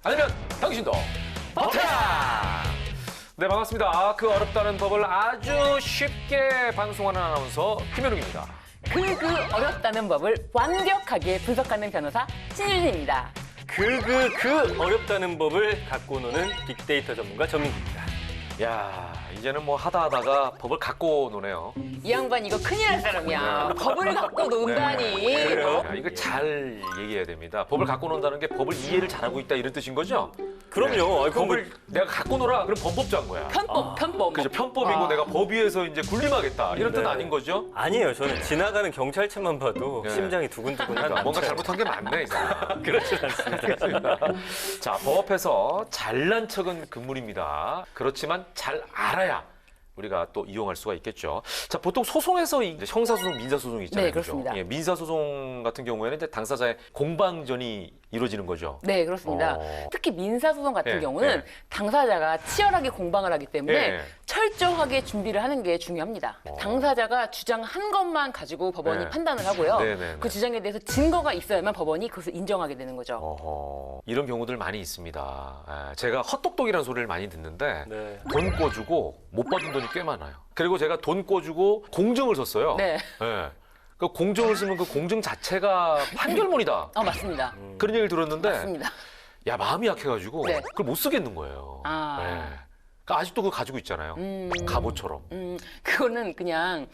아니면 당신도 법태야! 네, 반갑습니다. 그 어렵다는 법을 아주 쉽게 방송하는 아나운서 김현욱입니다. 그 어렵다는 법을 완벽하게 분석하는 변호사 신유진입니다. 그 어렵다는 법을 갖고 노는 빅데이터 전문가 전민기입니다. 야, 이제는 뭐 하다가 법을 갖고 노네요. 이 양반 이거 큰일 날 사람이야. 법을 갖고 논다니. 야, 이거 잘 얘기해야 됩니다. 법을 갖고 논다는 게 법을 이해를 잘하고 있다 이런 뜻인 거죠? 그럼요. 법을 내가 갖고 놀아. 그럼 범법자인 거야. 편법. 그죠? 편법이고 내가 법 위에서 이제 군림하겠다. 이런 뜻 네. 아닌 거죠? 아니에요. 저는 지나가는 경찰차만 봐도 네. 심장이 두근두근 그러니까 하는 뭔가 잘못한 게 맞네, 이 사람. 그렇진 않습니다. 자, 법 앞에서 잘난 척은 금물입니다. 그렇지만 잘 알아야 우리가 또 이용할 수가 있겠죠. 자, 보통 소송에서 이제 형사소송, 민사소송이 있잖아요. 네, 그렇습니다. 그죠? 예, 민사소송 같은 경우에는 이제 당사자의 공방전이 이루어지는 거죠. 네, 그렇습니다. 특히 민사소송 같은 예, 경우는 예. 당사자가 치열하게 공방을 하기 때문에 예. 철저하게 준비를 하는 게 중요합니다. 당사자가 주장한 것만 가지고 법원이 네. 판단을 하고요. 네, 네, 네. 그 주장에 대해서 증거가 있어야만 법원이 그것을 인정하게 되는 거죠. 어허, 이런 경우들 많이 있습니다. 제가 헛똑똑이라는 소리를 많이 듣는데 네. 돈 꿔주고 못 받은 돈이 꽤 많아요. 그리고 제가 돈 꿔주고 공증을 썼어요. 네. 예. 그 공증을 쓰면 그 공증 자체가 판결문이다. 맞습니다. 그런 얘기를 들었는데 맞습니다. 야, 마음이 약해가지고 네. 그걸 못 쓰겠는 거예요. 아. 예. 그러니까 아직도 그거 가지고 있잖아요. 갑옷처럼. 그거는 그냥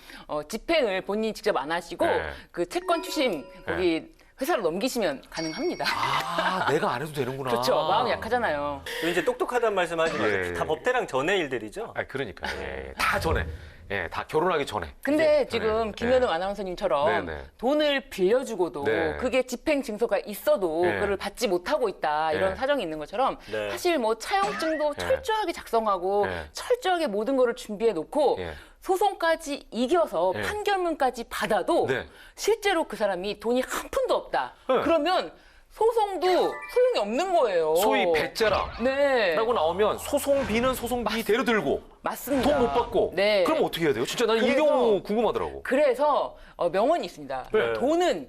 집행을 본인이 직접 안 하시고 네. 그 채권 추심 거기 회사로 넘기시면 가능합니다. 아, 내가 안 해도 되는구나. 그렇죠. 마음이 약하잖아요. 이제 똑똑하다는 말씀하지 마세요. 예. 다 법대랑 전의 일들이죠. 아, 그러니까. 예. 다 전에. 예, 다 결혼하기 전에. 근데 이제 지금 전에. 김현웅 예. 아나운서님처럼 네, 네. 돈을 빌려주고도 네. 그게 집행 증서가 있어도 네. 그걸 받지 못하고 있다 이런 네. 사정이 있는 것처럼 네. 사실 뭐 차용증도 네. 철저하게 작성하고 네. 철저하게 모든 거를 준비해 놓고 예. 소송까지 이겨서 네. 판결문까지 받아도 네. 실제로 그 사람이 돈이 한 푼도 없다. 네. 그러면 소송도 소용이 없는 거예요. 소위 배째라. 네. 라고 나오면 소송비는 소송비대로 들고 맞습니다. 돈 못 받고. 네. 그럼 어떻게 해야 돼요? 진짜 나는 이 그래서- 경우 궁금하더라고. 그래서 명언이 있습니다. 네. 돈은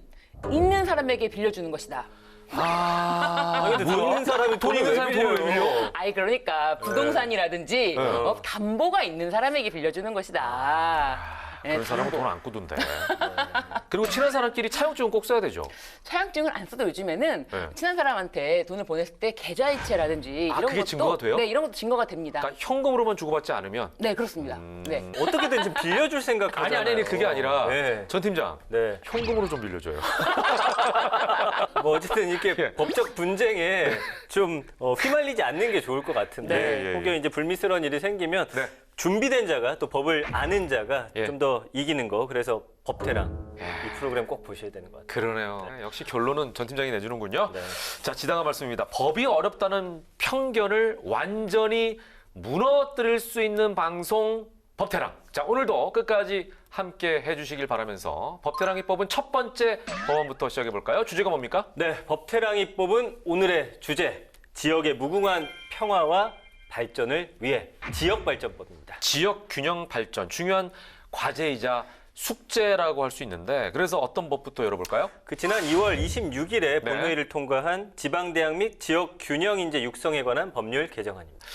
있는 사람에게 빌려주는 것이다. 아, 근데 돈 있는 사람이 돈 있는 사람이 돈을 왜 빌려? 아이 그러니까 부동산이라든지 담보가 있는 사람에게 빌려주는 것이다. 네, 그런 사람은 돈 안 꾸던데. 그리고 친한 사람끼리 차용증은 꼭 써야 되죠. 차용증을 안 써도 요즘에는 네. 친한 사람한테 돈을 보냈을 때 계좌이체라든지 아, 이런 그게 것도 증거가 돼요? 네, 이런 것도 증거가 됩니다. 그러니까 현금으로만 주고받지 않으면. 네, 그렇습니다. 네. 어떻게든 좀 빌려줄 생각하잖아요. 아니, 그게 아니라. 네. 전 팀장. 네. 현금으로 좀 빌려줘요. 뭐 어쨌든 이렇게 예. 법적 분쟁에 좀 휘말리지 않는 게 좋을 것 같은데 네, 예, 혹여 이제 불미스러운 일이 생기면 네. 준비된 자가 또 법을 아는 자가 예. 좀 더 이기는 거. 그래서 법태랑 이 프로그램 꼭 보셔야 되는 것 같아요. 그러네요. 역시 결론은 전 팀장이 내주는군요. 네. 자, 지당한 말씀입니다. 법이 어렵다는 편견을 완전히 무너뜨릴 수 있는 방송 법태랑. 자, 오늘도 끝까지 함께 해주시길 바라면서 법태랑이 뽑은 첫 번째 법안부터 시작해 볼까요? 주제가 뭡니까? 네, 법태랑이 뽑은 오늘의 주제. 지역의 무궁한 평화와 발전을 위해 지역발전법입니다. 지역 균형 발전. 중요한 과제이자 숙제라고 할 수 있는데, 그래서 어떤 법부터 열어볼까요? 그 지난 2월 26일에 네. 본회의를 통과한 지방대학 및 지역 균형 인재 육성에 관한 법률 개정안입니다.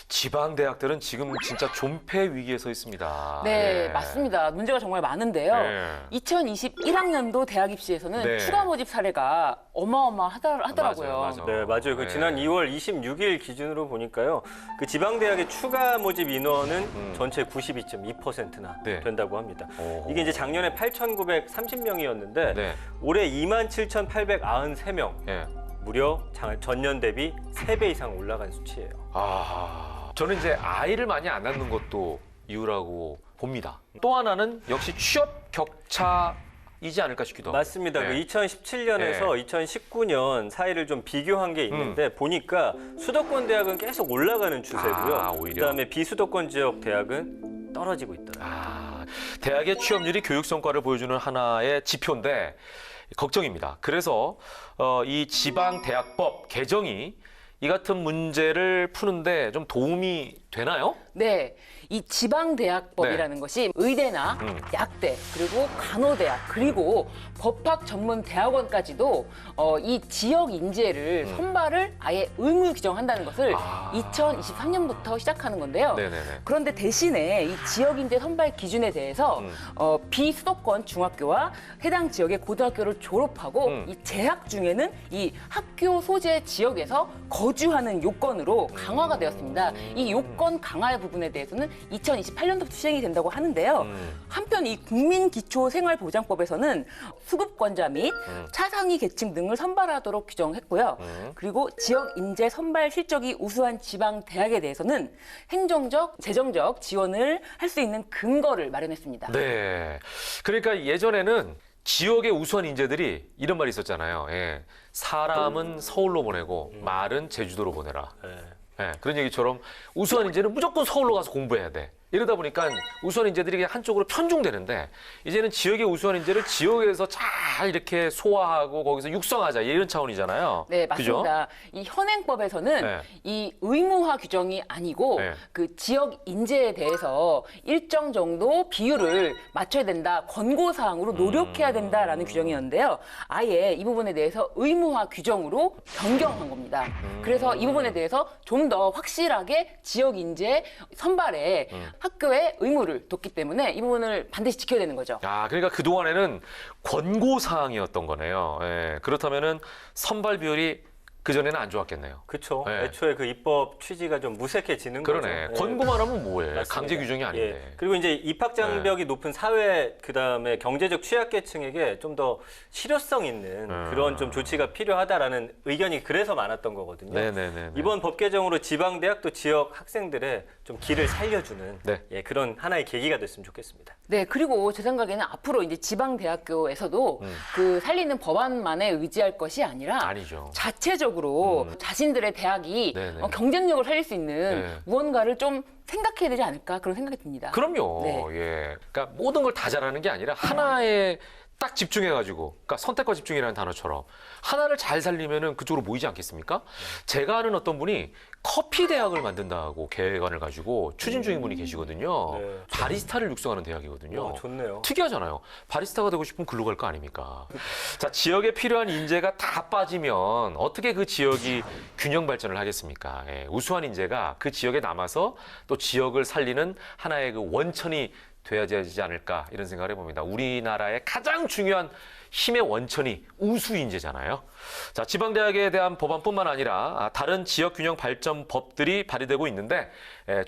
지방대학들은 지금 진짜 존폐 위기에 서 있습니다. 네, 예. 맞습니다. 문제가 정말 많은데요. 네. 2021학년도 대학 입시에서는 네. 추가 모집 사례가 어마어마하더라고요. 맞아요. 네, 맞아요. 그 네. 지난 2월 26일 기준으로 보니까요. 그 지방대학의 추가 모집 인원은 전체 92.2%나 네. 된다고 합니다. 오호. 이게 이제 작년에 8,930명이었는데 네. 올해 27,893명. 예. 무려 전년 대비 3배 이상 올라간 수치예요. 아, 저는 이제 아이를 많이 안 낳는 것도 이유라고 봅니다. 또 하나는 역시 취업 격차이지 않을까 싶기도 하고. 맞습니다. 네. 그 2017년에서 2019년 사이를 좀 비교한 게 있는데 보니까 수도권 대학은 계속 올라가는 추세고요. 아, 오히려. 그다음에 비수도권 지역 대학은 떨어지고 있더라고요. 아, 대학의 취업률이 교육 성과를 보여주는 하나의 지표인데 걱정입니다. 그래서 이 지방대학법 개정이 이 같은 문제를 푸는데 좀 도움이 되나요? 네, 이 지방대학법이라는 것이 의대나 약대, 그리고 간호대학, 그리고 법학 전문 대학원까지도 이 지역 인재를 선발을 아예 의무 규정한다는 것을 2023년부터 시작하는 건데요. 네네네. 그런데 대신에 이 지역 인재 선발 기준에 대해서 비수도권 중학교와 해당 지역의 고등학교를 졸업하고 이 재학 중에는 이 학교 소재 지역에서 거주하는 요건으로 강화가 되었습니다. 이 요건 강화의 부분에 대해서는 2028년도부터 시행이 된다고 하는데요. 한편 이 국민기초생활보장법에서는 수급권자 및 차상위 계층 등을 선발하도록 규정했고요. 그리고 지역 인재 선발 실적이 우수한 지방 대학에 대해서는 행정적, 재정적 지원을 할 수 있는 근거를 마련했습니다. 네. 그러니까 예전에는 지역의 우수한 인재들이 이런 말이 있었잖아요. 예. 사람은 서울로 보내고 말은 제주도로 보내라. 예, 그런 얘기처럼 우수한 인재는 무조건 서울로 가서 공부해야 돼. 이러다 보니까 우수한 인재들이 그냥 한쪽으로 편중되는데 이제는 지역의 우수한 인재를 지역에서 잘 이렇게 소화하고 거기서 육성하자 이런 차원이잖아요. 네, 그죠? 맞습니다. 이 현행법에서는 네. 이 의무화 규정이 아니고 네. 그 지역 인재에 대해서 일정 정도 비율을 맞춰야 된다, 권고사항으로 노력해야 된다라는 규정이었는데요. 아예 이 부분에 대해서 의무화 규정으로 변경한 겁니다. 그래서 이 부분에 대해서 좀 더 확실하게 지역 인재 선발에 학교의 의무를 뒀기 때문에 이 부분을 반드시 지켜야 되는 거죠. 아, 그러니까 그동안에는 권고사항이었던 거네요. 예, 그렇다면은 선발 비율이 그전에는 안 좋았겠네요. 그렇죠. 네. 애초에 그 입법 취지가 좀 무색해지는 그러네. 거죠. 권고만 하면 뭐해. 맞습니다. 강제 규정이 아닌데. 예. 그리고 이제 입학 장벽이 높은 사회 그다음에 경제적 취약계층에게 좀 더 실효성 있는 그런 좀 조치가 필요하다라는 의견이 그래서 많았던 거거든요. 네네네. 이번 법 개정으로 지방대학 또 지역 학생들의 좀 길을 살려주는 네. 예, 그런 하나의 계기가 됐으면 좋겠습니다. 네, 그리고 제 생각에는 앞으로 이제 지방대학교에서도 그 살리는 법안만에 의지할 것이 아니라 아니죠. 자체적으로 자신들의 대학이 네네. 경쟁력을 살릴 수 있는 네. 무언가를 좀 생각해야 되지 않을까 그런 생각이 듭니다. 그럼요. 네. 예. 그러니까 모든 걸 다 잘하는 게 아니라 하나에 딱 집중해가지고, 그러니까 선택과 집중이라는 단어처럼 하나를 잘 살리면은 그쪽으로 모이지 않겠습니까? 제가 아는 어떤 분이 커피 대학을 만든다고 계획안을 가지고 추진 중인 분이 계시거든요. 네. 바리스타를 육성하는 대학이거든요. 와, 좋네요. 특이하잖아요. 바리스타가 되고 싶으면 글로 갈 거 아닙니까? 자, 지역에 필요한 인재가 다 빠지면 어떻게 그 지역이 균형 발전을 하겠습니까? 예, 우수한 인재가 그 지역에 남아서 또 지역을 살리는 하나의 그 원천이 돼야 되지 않을까 이런 생각을 해봅니다. 우리나라의 가장 중요한 힘의 원천이 우수 인재잖아요. 자, 지방대학에 대한 법안뿐만 아니라 다른 지역균형 발전 법들이 발의되고 있는데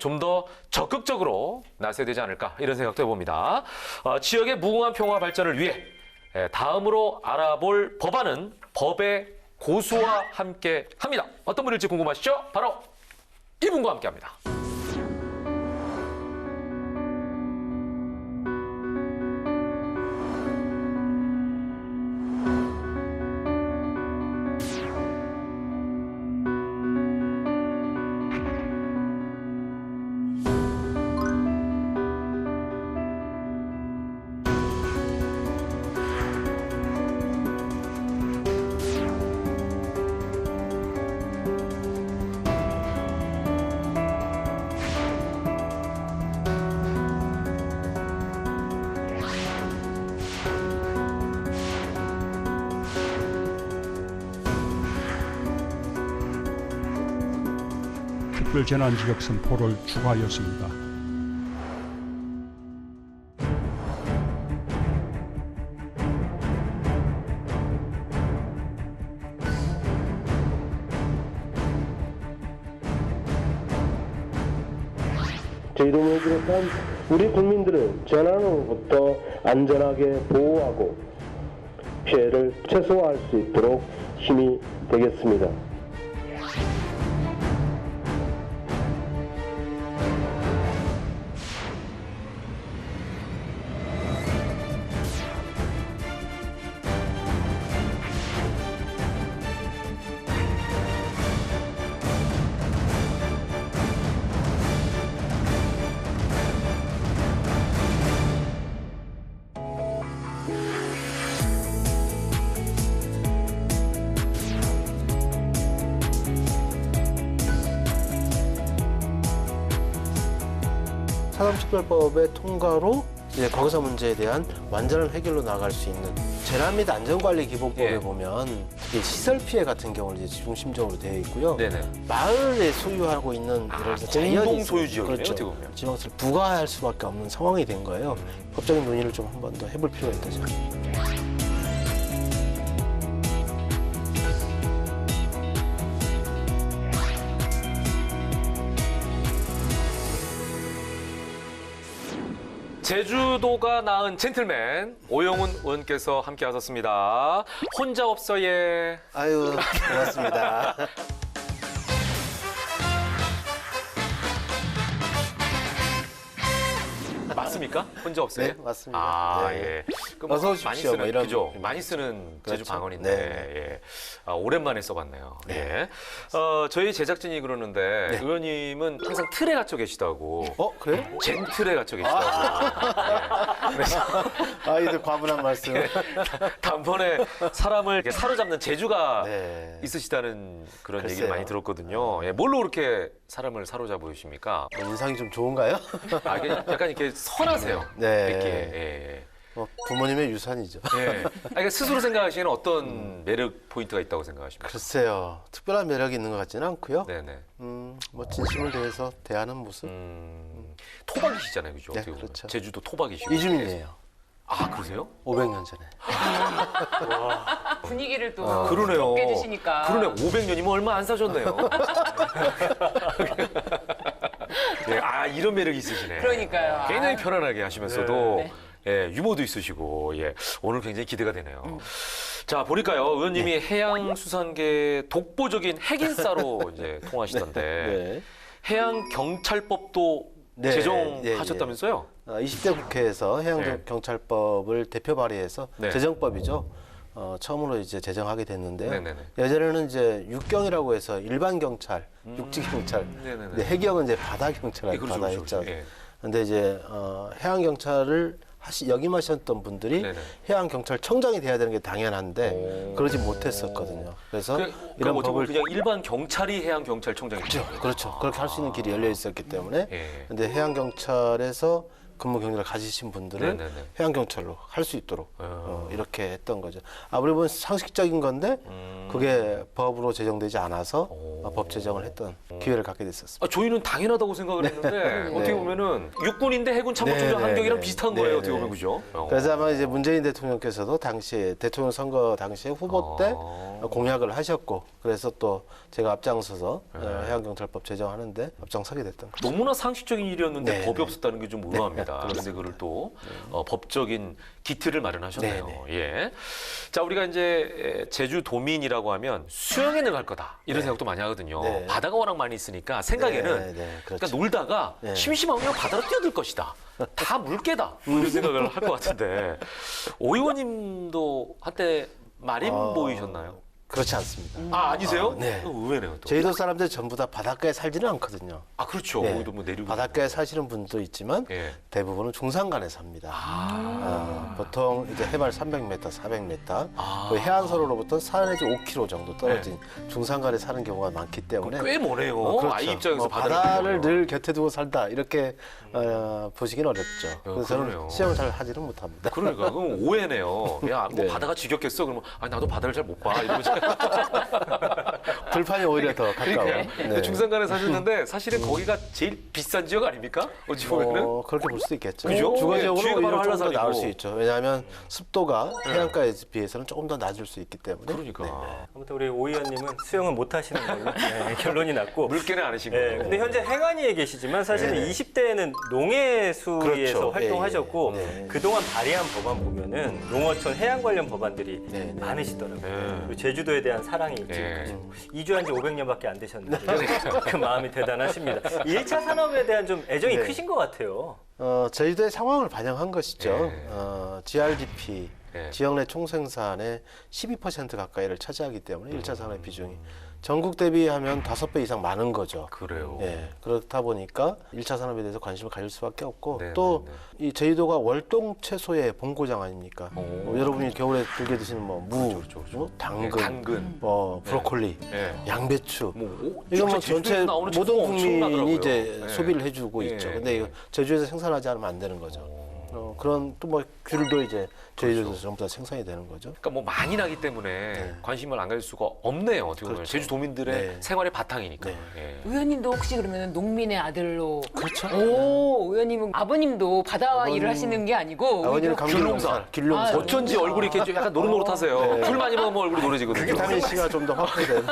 좀 더 적극적으로 나서야 되지 않을까 이런 생각도 해봅니다. 지역의 무궁한 평화 발전을 위해 다음으로 알아볼 법안은 법의 고수와 함께 합니다. 어떤 분일지 궁금하시죠? 바로 이분과 함께 합니다. 특별재난지역 선포를 추가하였습니다. 저희도 비롯한 우리 국민들을 재난으로부터 안전하게 보호하고 피해를 최소화할 수 있도록 힘이 되겠습니다. 산업특별법의 통과로 이제 거기서 문제에 대한 완전한 해결로 나갈 수 있는 재난 및 안전관리 기본법에 예. 보면 이 시설 피해 같은 경우는 이제 중심적으로 되어 있고요. 네네. 마을에 소유하고 있는 예를 들어서 자연이 공동 있어요. 소유 지역이네요, 그렇죠. 어떻게 보면. 지방세를 부과할 수밖에 없는 상황이 된 거예요. 법적인 논의를 좀 한 번 더 해볼 필요가 있다 생각합니다. 제주도가 낳은 젠틀맨 오영훈 의원께서 함께 하셨습니다. 혼자 없어예. 아유, 고맙습니다. 맞습니까? 혼자 없어요? 네, 맞습니다. 아, 네. 예. 그 어서 오십시오, 많이 쓰는, 뭐 이런 그죠? 느낌. 많이 쓰는 제주 그렇죠. 방언인데, 네. 예. 아, 오랜만에 써봤네요. 네. 예. 저희 제작진이 그러는데, 네. 의원님은 항상 틀에 갇혀 계시다고. 그래요? 젠틀에 갇혀 계시다고. 예. 그래서 아이들 과분한 말씀. 단번에 사람을 이렇게 사로잡는 재주가 네. 있으시다는 그런 글쎄요. 얘기를 많이 들었거든요. 예. 뭘로 그렇게 사람을 사로잡으십니까? 인상이 좀 좋은가요? 아, 이게 약간 이렇게 선하세요. 네. 이렇게. 예. 뭐 부모님의 유산이죠. 예. 아, 그러니까 스스로 생각하시기에는 어떤 매력 포인트가 있다고 생각하십니까? 글쎄요. 특별한 매력이 있는 것 같지는 않고요. 네네. 뭐 진심을 다해서 대하는 모습. 토박이시잖아요, 그죠? 네, 어떻게 보면. 그렇죠. 제주도 토박이시고. 이주민이에요. 아, 그러세요? 500년 전에. 분위기를 또 그러네요. 깨주시니까. 그러네. 500년이면 얼마 안 사셨네요. 네, 아, 이런 매력이 있으시네. 그러니까요. 굉장히 편안하게 하시면서도 네. 예, 유머도 있으시고 예, 오늘 굉장히 기대가 되네요. 자, 보니까요. 의원님이 해양수산계 독보적인 핵인싸로 이제 통하시던데 네. 해양경찰법도 네, 제정하셨다면서요? 20대 국회에서 네. 해양경찰법을 대표 발의해서 네. 제정법이죠. 처음으로 이제 제정하게 됐는데요. 네네네. 예전에는 이제 육경이라고 해서 일반 경찰, 육지 경찰, 네네네. 근데 해경은 이제 바다 경찰, 예, 그렇죠, 바다 그렇죠. 했죠. 예. 근데 이제 해양 경찰을 역임하셨던 분들이 네네. 해양 경찰청장이 돼야 되는 게 당연한데 오. 그러지 못했었거든요. 그래서 그럼 이런 어떻게 보면 법을 그냥 일반 경찰이 해양경찰청장이죠. 그렇죠. 그렇게 할 수 있는 길이 열려 있었기 때문에 예. 근데 해양 경찰에서 근무 경력을 가지신 분들은 네네네. 해양 경찰로 할 수 있도록 이렇게 했던 거죠. 아무리 보면 상식적인 건데 그게 법으로 제정되지 않아서 법 제정을 했던 기회를 갖게 됐었습니다. 아, 저희는 당연하다고 생각을 했는데 어떻게 보면은 육군인데 해군 참모총장 네, 환경이랑 네, 비슷한 네, 거예요. 네. 어떻게 보면 그죠? 그래서 아마 이제 문재인 대통령께서도 당시에 대통령 선거 당시에 후보 때 공약을 하셨고 그래서 또 제가 앞장서서 해양경찰법 제정하는데 앞장서게 됐던 거죠. 너무나 상식적인 일이었는데 네, 법이 네. 없었다는 게 좀 의아합니다. 네, 그런데 그걸 또 법적인 기틀을 마련하셨네요. 네, 예. 자, 우리가 이제 제주도민이라고 하면 수영에 나갈 거다 이런 생각도 많이 하거든요. 네. 바다가 워낙 많이 있으니까 생각에는 네, 네, 그렇죠. 그러니까 놀다가 네. 심심하면 바다로 뛰어들 것이다. 다 물개다. 이런 생각을 할 것 같은데 오 의원님도 한때 마린 보이셨나요? 그렇지 않습니다. 아, 아니세요? 네. 의외네요. 또. 제주도 사람들 전부 다 바닷가에 살지는 않거든요. 아, 그렇죠. 네. 거기도 뭐 내리고 바닷가에 사시는 분도 있지만 예. 대부분은 중산간에 삽니다. 보통 이제 해발 300m, 400m, 그 해안선으로부터 산에서 5km 정도 떨어진 중산간에 사는 경우가 많기 때문에 꽤 머네요. 그렇죠. 아이 입장에서 바다를 보면. 늘 곁에 두고 살다 이렇게 보시긴 어렵죠. 그래서 그러네요. 저는 시험을 잘 하지는 못합니다. 그러니까 그럼 오해네요. 야, 뭐 네. 바다가 지겹겠어? 그러면 아, 나도 바다를 잘 못 봐. 이러면서 들판이 오히려 더 가까워요. 그러니까 네. 중산간에 사셨는데 사실은 거기가 제일 비싼 지역 아닙니까? 어찌 보면은. 그렇게 볼 수도 있겠죠. 그죠? 주거 네, 지역으로 주위가 바로 오히려 조금 더 한라산이고. 나을 수 있죠. 왜냐하면 습도가 해안가에 비해서는 조금 더 낮을 수 있기 때문에. 그러니까 아무튼 우리 오 의원님은 수영은 못 하시는 걸로 결론이 났고. 물개는 아니신 네, 거예요. 근데 현재 행안위에 계시지만 사실은 네네. 20대에는 농해수위에서 그렇죠. 활동하셨고 예, 예. 네. 그동안 발의한 법안 보면은 농어촌 해양 관련 법안들이 네, 네. 많으시더라고요. 네. 그리고 제주도에 대한 사랑이 있지. 네. 이주한 지 500년밖에 안 되셨는데 그 마음이 대단하십니다. 1차 산업에 대한 좀 애정이 네. 크신 것 같아요. 제주도의 상황을 반영한 것이죠. 네. GRDP, 네. 지역 내 총생산의 12% 가까이를 차지하기 때문에 1차 산업의 비중이 전국 대비하면 5배 이상 많은 거죠. 그래요. 예, 그렇다 보니까 1차 산업에 대해서 관심을 가질 수밖에 없고 네, 또 네, 이 제주도가 월동 채소의 본고장 아닙니까? 오. 여러분이 겨울에 즐겨 드시는 뭐 무, 그렇죠, 그렇죠. 뭐 당근, 당근. 뭐 브로콜리, 예. 양배추 뭐, 이건 뭐 진짜 전체 제주도에서 나오는 모든 채소가 국민이 엄청나더라고요. 이제 예. 소비를 해주고 예. 있죠. 근데 이거 제주에서 생산하지 않으면 안 되는 거죠. 그런 또 뭐 귤도 이제 제주도에서 그렇죠. 전부 다 생산이 되는 거죠. 그러니까 뭐 많이 나기 때문에 관심을 안 가질 수가 없네요. 어떻게 보면 그렇죠. 제주도민들의 네. 생활의 바탕이니까. 네. 예. 의원님도 혹시 그러면 농민의 아들로 그렇죠. 오, 의원님은 아버님도 바다와 일을 하시는 게 아니고 아버님은 오히려 귤농사, 귤농사. 아, 어쩐지 얼굴이 이렇게 좀 약간 노릇노릇하세요. 귤 많이 먹으면 얼굴이 노래지거든요. 비타민 C가 좀 더 확보된.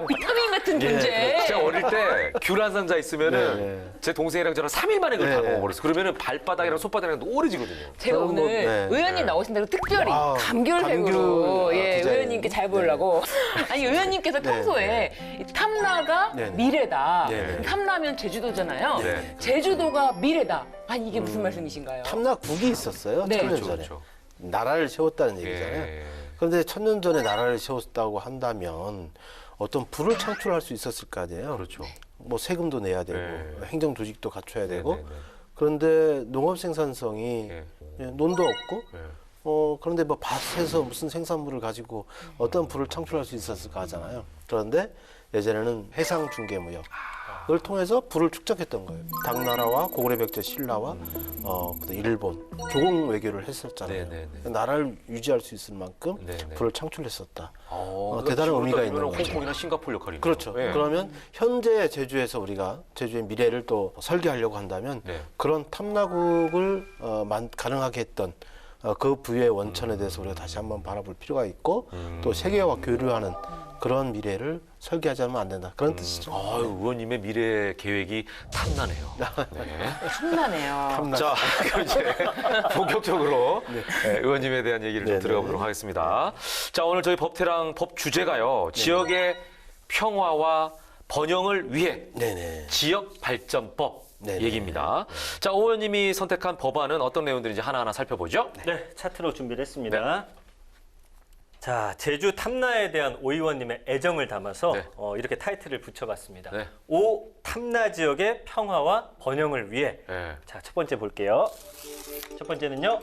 비타민 같은 존재. 제가 어릴 때 귤 한 상자 있으면은 네. 제 동생이랑 저랑 3일 만에 그걸 다 네. 먹어버렸어. 그러면은 발바닥이랑 손바닥이랑 노래지거든요. 제가 저는 오늘 뭐, 네. 의원님 나오신다고 특별히 아, 감귤색으로 감귤, 예, 디자인. 의원님께 잘 보이려고 아니 의원님께서 네, 평소에 이 탐라가 네, 네. 미래다. 네, 네. 탐라면 제주도잖아요. 네. 제주도가 미래다. 아니 이게 무슨 말씀이신가요? 탐락국이 있었어요. 네. 1000년 그렇죠, 전에. 그렇죠. 나라를 세웠다는 얘기잖아요. 예. 그런데 1000년 전에 나라를 세웠다고 한다면 어떤 부를 창출할 수 있었을 거 아니에요. 그렇죠. 뭐 세금도 내야 되고 네. 행정 조직도 갖춰야 되고 네, 네, 네. 그런데 농업 생산성이 예. 예, 논도 없고 예. 그런데 뭐 밭에서 무슨 생산물을 가지고 어떤 부를 창출할 수 있었을까 하잖아요. 그런데 예전에는 해상 중개 무역 그걸 통해서 부를 축적했던 거예요. 당나라와 고구려 백제 신라와 그다음 일본 조공 외교를 했었잖아요. 네, 네, 네. 나라를 유지할 수 있을 만큼 네, 네. 부를 창출했었다. 그러니까 대단한 지금 의미가 따지면은 있는 거죠. 홍콩이나 싱가포르 역할이죠. 그렇죠. 예. 그러면 현재 제주에서 우리가 제주의 미래를 또 설계하려고 한다면 네. 그런 탐라국을 가능하게 했던 그 부의 원천에 대해서 우리가 다시 한번 바라볼 필요가 있고 또 세계와 교류하는 그런 미래를 설계하지 않으면 안 된다. 그런 뜻이죠. 아유, 의원님의 미래 계획이 탐나네요. 네. 신나네요. 자, 그럼 이제 본격적으로 네, 의원님에 대한 얘기를 좀 네, 들어가 네. 보도록 하겠습니다. 자, 오늘 저희 법태랑 법 주제가요. 지역의 평화와 번영을 위해 네네. 지역 발전법 네네. 얘기입니다. 자, 오 의원님이 선택한 법안은 어떤 내용들인지 하나하나 살펴보죠. 네, 차트로 준비를 했습니다. 자, 제주 탐라에 대한 오 의원님의 애정을 담아서 네. 이렇게 타이틀을 붙여봤습니다. 네. 오 탐라 지역의 평화와 번영을 위해. 네. 자, 첫 번째 볼게요. 첫 번째는요.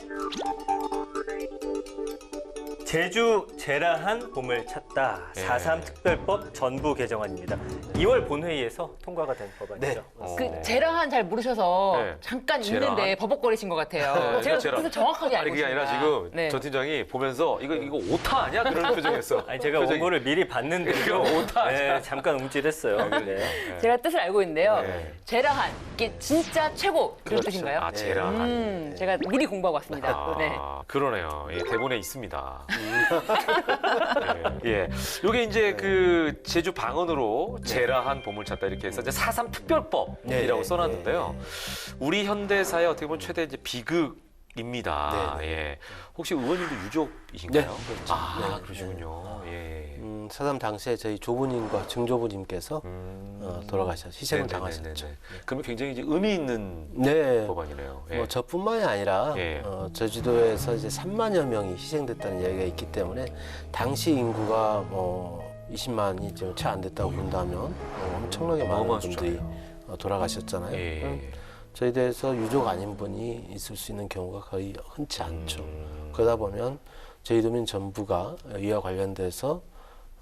제주 제라한 봄을 찾다. 예. 4.3 특별법 전부 개정안입니다. 2월 본회의에서 통과가 된 법안이죠. 네. 그 제라한 잘 모르셔서 네. 잠깐 제라한? 있는데 버벅거리신 것 같아요. 제가 제라. 그래서 정확하게 알고 아니 그게 아니라 있습니다. 지금 네. 전 팀장이 보면서 이거 오타 아니야? 그런 표정이었어. 아니 제가 표정이. 원고를 미리 봤는데도 이거 오타 네, 잠깐 움찔했어요. 네. 제가 뜻을 알고 있는데요. 네. 제라한 이게 진짜 최고 그런 그렇죠. 뜻인가요? 아, 제라. 제가 미리 공부하고 왔습니다. 아, 네. 그러네요. 예, 대본에 있습니다. 예. 요게 이제 그 제주 방언으로 제라한 봄을 찾다 이렇게 해서 이제 4.3 특별법이라고 네, 써놨는데요. 우리 현대사의 어떻게 보면 최대 이제 비극입니다. 예. 혹시 의원님도 유족이신가요? 네, 그렇죠. 아, 네, 그러시군요. 예. 사삼 당시에 저희 조부님과 증조부님께서 희생을 당하셨죠. 네네네. 그러면 굉장히 이제 의미 있는 네. 법안이네요. 예. 뭐 저뿐만이 아니라 예. 제주도에서 이제 3만여 명이 희생됐다는 이야기가 있기 때문에 당시 인구가 뭐 20만이 좀 채 안 됐다고 본다면 엄청나게 많은 어마어마한 분들이 숫자네요. 돌아가셨잖아요. 예. 그럼 저희 대에서 유족 아닌 분이 있을 수 있는 경우가 거의 흔치 않죠. 그러다 보면 제주도민 전부가 이와 관련돼서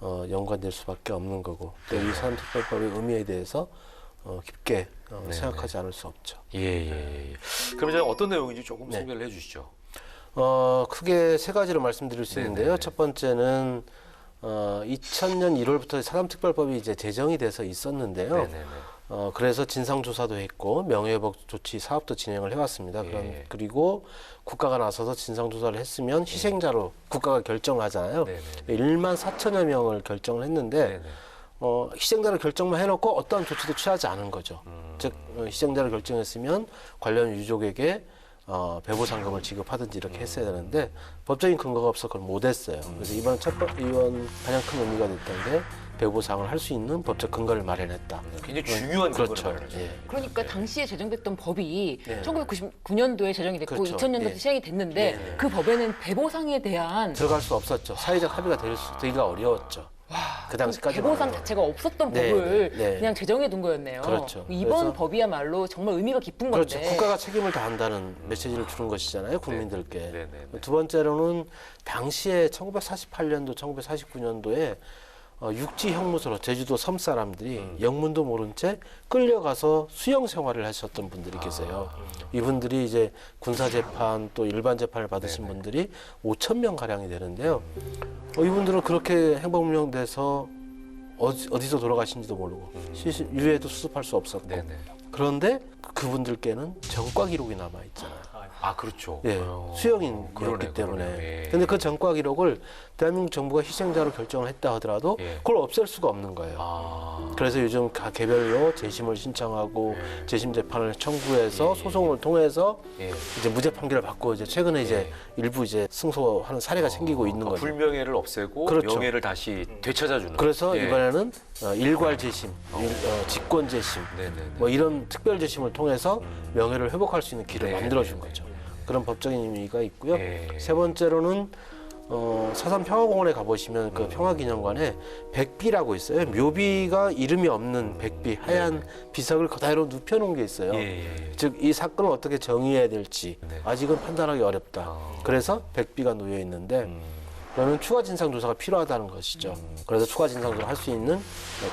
연관될 수밖에 없는 거고 또 이 사람특별법의 의미에 대해서 깊게 생각하지 않을 수 없죠. 예. 그럼 이제 어떤 내용인지 조금 네. 소개를 해주시죠. 크게 세 가지로 말씀드릴 수 있는데요. 네네네. 첫 번째는 2000년 1월부터 사람특별법이 이제 제정이 돼서 있었는데요. 네네네. 그래서 진상조사도 했고 명예회복 조치 사업도 진행을 해왔습니다. 예. 그리고 국가가 나서서 진상조사를 했으면 희생자로 국가가 결정을 하잖아요. 네네. 1만 4천여 명을 결정을 했는데 네네. 희생자를 결정만 해놓고 어떤 조치도 취하지 않은 거죠. 즉 희생자를 결정했으면 관련 유족에게 배보상금을 지급하든지 이렇게 했어야 되는데 법적인 근거가 없어 그걸 못했어요. 그래서 이번 가장 큰 의미가 됐던 게 배보상을 할 수 있는 법적 근거를 마련했다. 굉장히 중요한 그렇죠. 근거를 마련했죠. 예. 그러니까 당시에 제정됐던 법이 네. 1999년도에 제정이 됐고 그렇죠. 2000년도에 네. 시행이 됐는데 그 법에는 배보상에 대한 들어갈 수 없었죠. 사회적 합의가 되기가 어려웠죠. 그 당시까지 배보상 자체가 없었던 네, 법을 네. 그냥 제정해 둔 거였네요. 그렇죠. 이번 그래서- 법이야말로 정말 의미가 깊은 그렇죠. 건데. 국가가 책임을 다한다는 메시지를 주는 것이잖아요, 국민들께. 네, 네. 두 번째로는 당시에 1948년도, 1949년도에 육지 형무소로 제주도 섬 사람들이 영문도 모른 채 끌려가서 수용 생활을 하셨던 분들이 계세요. 이분들이 이제 군사 재판 또 일반 재판을 받으신 분들이 5천 명 가량이 되는데요. 이분들은 그렇게 행방불명돼서 어디서 돌아가신지도 모르고 유해도 수습할 수 없었고. 네네. 그런데 그분들께는 전과 기록이 남아 있잖아요. 아 그렇죠. 예, 수용인이었기 그러네, 때문에. 그러네요. 예. 근데 그 전과 기록을 대한민국 정부가 희생자로 결정을 했다 하더라도 예. 그걸 없앨 수가 없는 거예요. 아. 그래서 요즘 각 개별로 재심을 신청하고 재심 재판을 청구해서 소송을 통해서 예. 이제 무죄 판결을 받고 이제 최근에 이제 일부 이제 승소하는 사례가 생기고 있는 거죠. 불명예를 없애고 그렇죠. 명예를 다시 되찾아주는. 그래서 예. 이번에는 일괄 재심, 직권 재심, 네네네. 뭐 이런 특별 재심을 통해서 명예를 회복할 수 있는 길을 네, 만들어준 네, 거죠. 그런 법적인 의미가 있고요. 예. 세 번째로는 사산 평화공원에 가보시면 그 평화기념관에 백비라고 있어요. 묘비가 이름이 없는 백비, 하얀 비석을 그대로 눕혀놓은 게 있어요. 예. 즉 이 사건을 어떻게 정의해야 될지 네. 아직은 판단하기 어렵다. 그래서 백비가 놓여 있는데 그러면 추가 진상 조사가 필요하다는 것이죠. 그래서 추가 진상 조사를 할 수 있는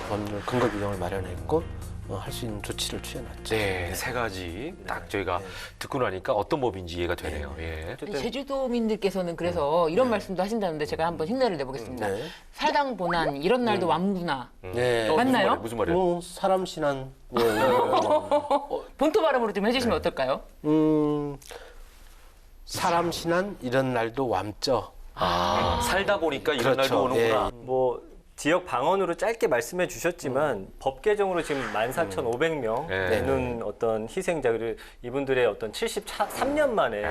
법률 근거 규정을 마련했고 할 수 있는 조치를 취해놨죠. 네, 세 가지 딱 저희가 듣고 나니까 어떤 법인지 이해가 되네요. 예. 제주도민들께서는 그래서 이런 말씀도 하신다는데 제가 한번 흉내를 내보겠습니다. 네. 살당 보난 이런 날도 완구나. 네. 맞나요? 무슨 말이에요? 뭐 사람 신한 본토 발음으로 좀 해주시면 어떨까요? 사람 신한 이런 날도 왁죠. 살다 보니까 이런 그렇죠. 날도 오는구나. 뭐 지역 방언으로 짧게 말씀해 주셨지만 법 개정으로 지금 14,500명은 어떤 희생자를 이분들의 어떤 73년 만에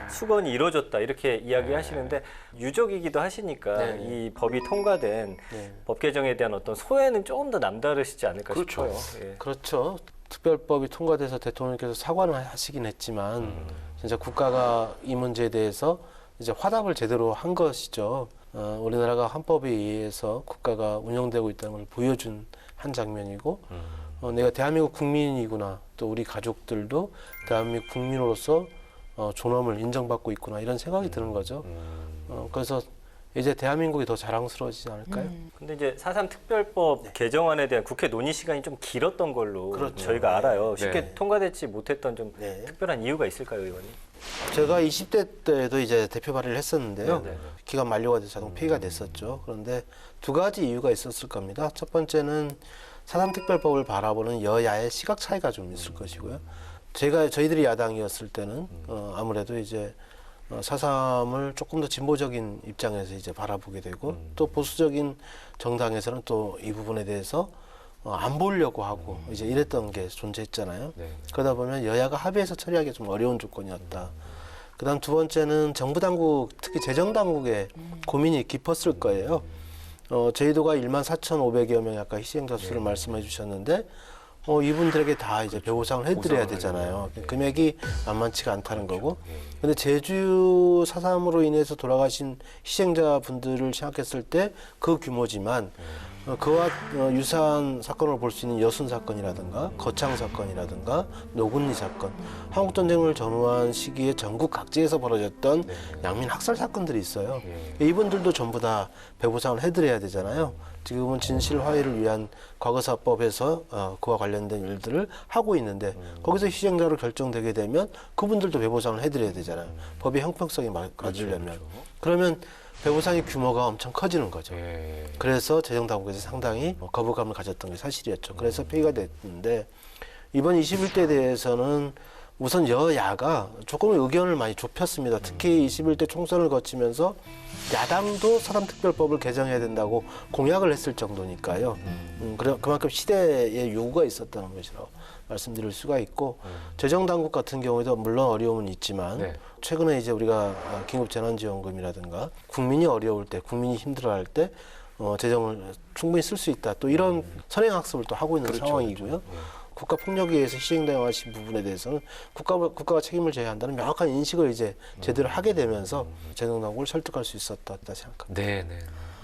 수건이 이루어졌다 이렇게 이야기하시는데 유족이기도 하시니까 이 법이 통과된 법 개정에 대한 어떤 소회는 조금 더 남다르시지 않을까 그렇죠. 싶어요. 예. 그렇죠. 특별법이 통과돼서 대통령께서 사과는 하시긴 했지만 진짜 국가가 이 문제에 대해서 이제 화답을 제대로 한 것이죠. 우리나라가 헌법에 의해서 국가가 운영되고 있다는 걸 보여준 한 장면이고 내가 대한민국 국민이구나 또 우리 가족들도 대한민국 국민으로서 존엄을 인정받고 있구나 이런 생각이 드는 거죠. 그래서 이제 대한민국이 더 자랑스러워지지 않을까요? 근데 이제 4.3 특별법 개정안에 대한 국회 논의 시간이 좀 길었던 걸로 그렇죠. 저희가 알아요. 쉽게 네. 통과되지 못했던 좀 네. 특별한 이유가 있을까요, 의원님? 제가 20대 때도 이제 대표 발의를 했었는데요. 네, 네. 기간 만료가 돼서 자동 폐기가 됐었죠. 그런데 두 가지 이유가 있었을 겁니다. 첫 번째는 4.3 특별법을 바라보는 여야의 시각 차이가 좀 있을 것이고요. 저희들이 야당이었을 때는 아무래도 이제 4.3을 조금 더 진보적인 입장에서 이제 바라보게 되고 또 보수적인 정당에서는 또 이 부분에 대해서 안 보려고 하고 이제 이랬던 게 존재했잖아요. 네. 그러다 보면 여야가 합의해서 처리하기 좀 어려운 조건이었다. 그다음 두 번째는 정부 당국, 특히 재정 당국의 고민이 깊었을 거예요. 제주도가 14,500여 명의 아까 희생자 수를 말씀해 주셨는데 이분들에게 다 이제 배보상을 해드려야 되잖아요. 금액이 만만치가 않다는 거고. 근데 제주 4.3으로 인해서 돌아가신 희생자분들을 생각했을 때 그 규모지만 그와 유사한 사건을 볼 수 있는 여순 사건이라든가 거창 사건이라든가 노군리 사건, 한국전쟁을 전후한 시기에 전국 각지에서 벌어졌던 양민 학살 사건들이 있어요. 이분들도 전부 다 배보상을 해드려야 되잖아요. 지금은 진실화해를 위한 과거사법에서 그와 관련된 일들을 하고 있는데 거기서 희생자로 결정되게 되면 그분들도 배보상을 해드려야 되잖아요. 법의 형평성이 맞으려면. 그러면 배보상의 규모가 엄청 커지는 거죠. 예. 그래서 재정당국에서 상당히 거부감을 가졌던 게 사실이었죠. 그래서 폐기가 됐는데 이번 21대에 대해서는 우선 여야가 조금 의견을 많이 좁혔습니다. 특히 21대 총선을 거치면서 야당도 4.3 특별법을 개정해야 된다고 공약을 했을 정도니까요. 그만큼 시대의 요구가 있었다는 것이라고 말씀드릴 수가 있고 재정당국 같은 경우에도 물론 어려움은 있지만 네. 최근에 이제 우리가 긴급재난지원금이라든가 국민이 어려울 때, 국민이 힘들어할 때 재정을 충분히 쓸 수 있다. 또 이런 선행학습을 또 하고 있는 상황이고요. 국가 폭력에 의해서 희생당하신 부분에 대해서는 국가가 책임을 져야 한다는 명확한 인식을 이제 제대로 하게 되면서 재정당국을 설득할 수 있었다 생각합니다. 네.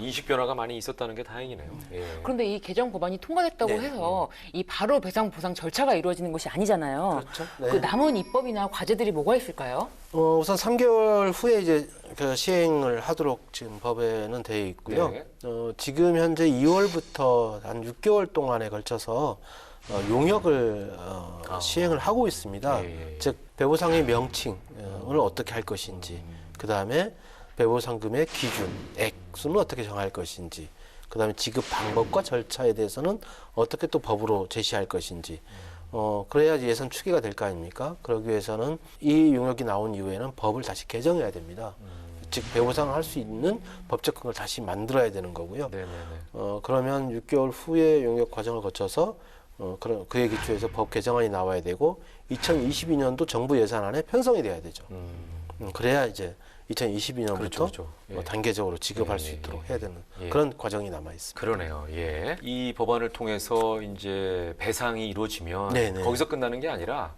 인식 변화가 많이 있었다는 게 다행이네요. 예. 그런데 이 개정 법안이 통과됐다고 네. 해서 이 바로 배상 보상 절차가 이루어지는 것이 아니잖아요. 그렇죠. 그 남은 입법이나 과제들이 뭐가 있을까요? 우선 3개월 후에 이제 그 시행을 하도록 지금 법에는 되어 있고요. 네. 지금 현재 2월부터 한 6개월 동안에 걸쳐서 용역을 시행을 하고 있습니다. 예. 즉 배보상의 명칭을 어떻게 할 것인지, 그 다음에 배보상금의 기준, 액수는 어떻게 정할 것인지, 그 다음에 지급 방법과 절차에 대해서는 어떻게 또 법으로 제시할 것인지. 그래야지 예산 추계가 될 거 아닙니까? 그러기 위해서는 이 용역이 나온 이후에는 법을 다시 개정해야 됩니다. 즉 배보상을 할 수 있는 법적 근거를 다시 만들어야 되는 거고요. 네네네. 그러면 6개월 후에 용역 과정을 거쳐서 그에 기초해서 법 개정안이 나와야 되고 2022년도 정부 예산안에 편성이 돼야 되죠. 그래야 이제 2022년부터 그렇죠. 예. 단계적으로 지급할 예, 수 예, 있도록 예. 해야 되는 예. 그런 과정이 남아 있습니다. 그러네요. 예. 이 법안을 통해서 이제 배상이 이루어지면 네네. 거기서 끝나는 게 아니라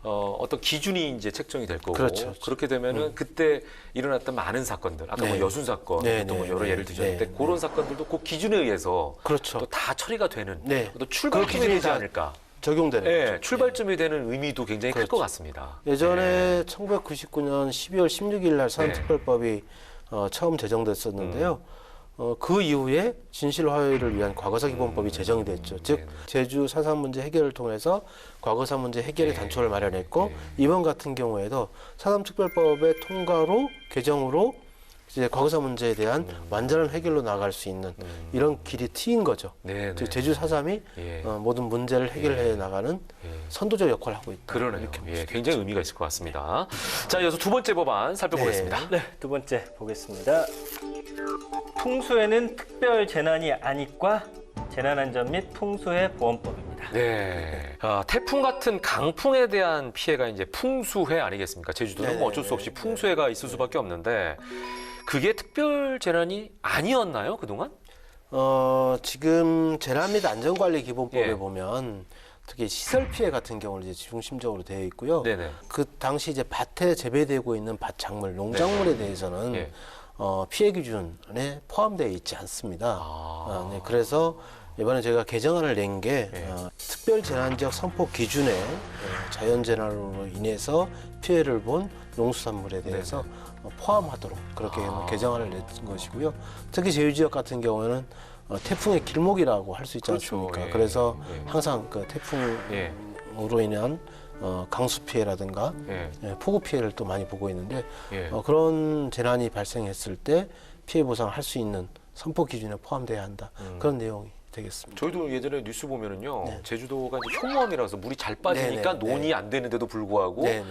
어떤 기준이 이제 책정이 될 거고 그렇죠. 그렇게 되면은 그때 일어났던 많은 사건들 아까 뭐 네. 여순 사건 네, 또 뭐 네, 여러 네, 예를 드셨는데 네, 그런 사건들도 그 기준에 의해서 그렇죠. 또 다 처리가 되는 네. 또 출발점이 기준이 되지 다 않을까. 적용되는 예, 거죠. 출발점이 되는 의미도 굉장히 클 것 그렇죠. 같습니다. 예전에 1999년 12월 16일 날 네. 사전특별법이 처음 제정됐었는데요. 그 이후에 진실화해를 위한 과거사 기본법이 제정이 됐죠. 즉 네네. 제주 사산 문제 해결을 통해서 과거사 문제 해결의 네. 단초를 마련했고 네. 이번 같은 경우에도 사전특별법의 통과로 개정으로 이제 과거사 문제에 대한 완전한 해결로 나갈 수 있는 이런 길이 트인 거죠. 네, 즉 네. 제주 사삼이 예. 모든 문제를 해결해 나가는 예. 선도적 역할을 하고 있다. 그러네요. 이렇게 예, 굉장히 의미가 있을 것 같습니다. 자, 이어서 두 번째 법안 살펴보겠습니다. 네, 두 번째 보겠습니다. 풍수에는 특별 재난이 아니과 재난안전 및 풍수해 보험법입니다. 네. 태풍 같은 강풍에 대한 피해가 이제 풍수해 아니겠습니까? 제주도는 뭐 어쩔 수 없이 풍수해가 있을 수밖에 없는데 그게 특별 재난이 아니었나요, 그동안? 지금 재난 및 안전관리 기본법에 예. 보면 특히 시설 피해 같은 경우를 이제 중심적으로 되어 있고요. 네네. 그 당시 이제 밭에 재배되고 있는 밭작물, 농작물에 대해서는 예. 피해 기준에 포함되어 있지 않습니다. 아. 네, 그래서 이번에 제가 개정안을 낸 게 예. 특별 재난지역 선포 기준에 자연 재난으로 인해서 피해를 본 농수산물에 대해서 포함하도록 그렇게 개정안을 낸 것이고요. 특히 제주 지역 같은 경우에는 태풍의 길목이라고 할 수 있지 그렇죠. 않습니까? 예. 그래서 예. 항상 그 예. 태풍으로 인한 강수 피해라든가 예. 폭우 피해를 또 많이 보고 있는데 예. 그런 재난이 발생했을 때 피해 보상을 할 수 있는 선포 기준에 포함돼야 한다. 그런 내용이 되겠습니다. 저희도 예전에 뉴스 보면은요, 네. 제주도가 이제 효모암이라서 물이 잘 빠지니까 네네, 논이 네. 안 되는데도 불구하고 네네.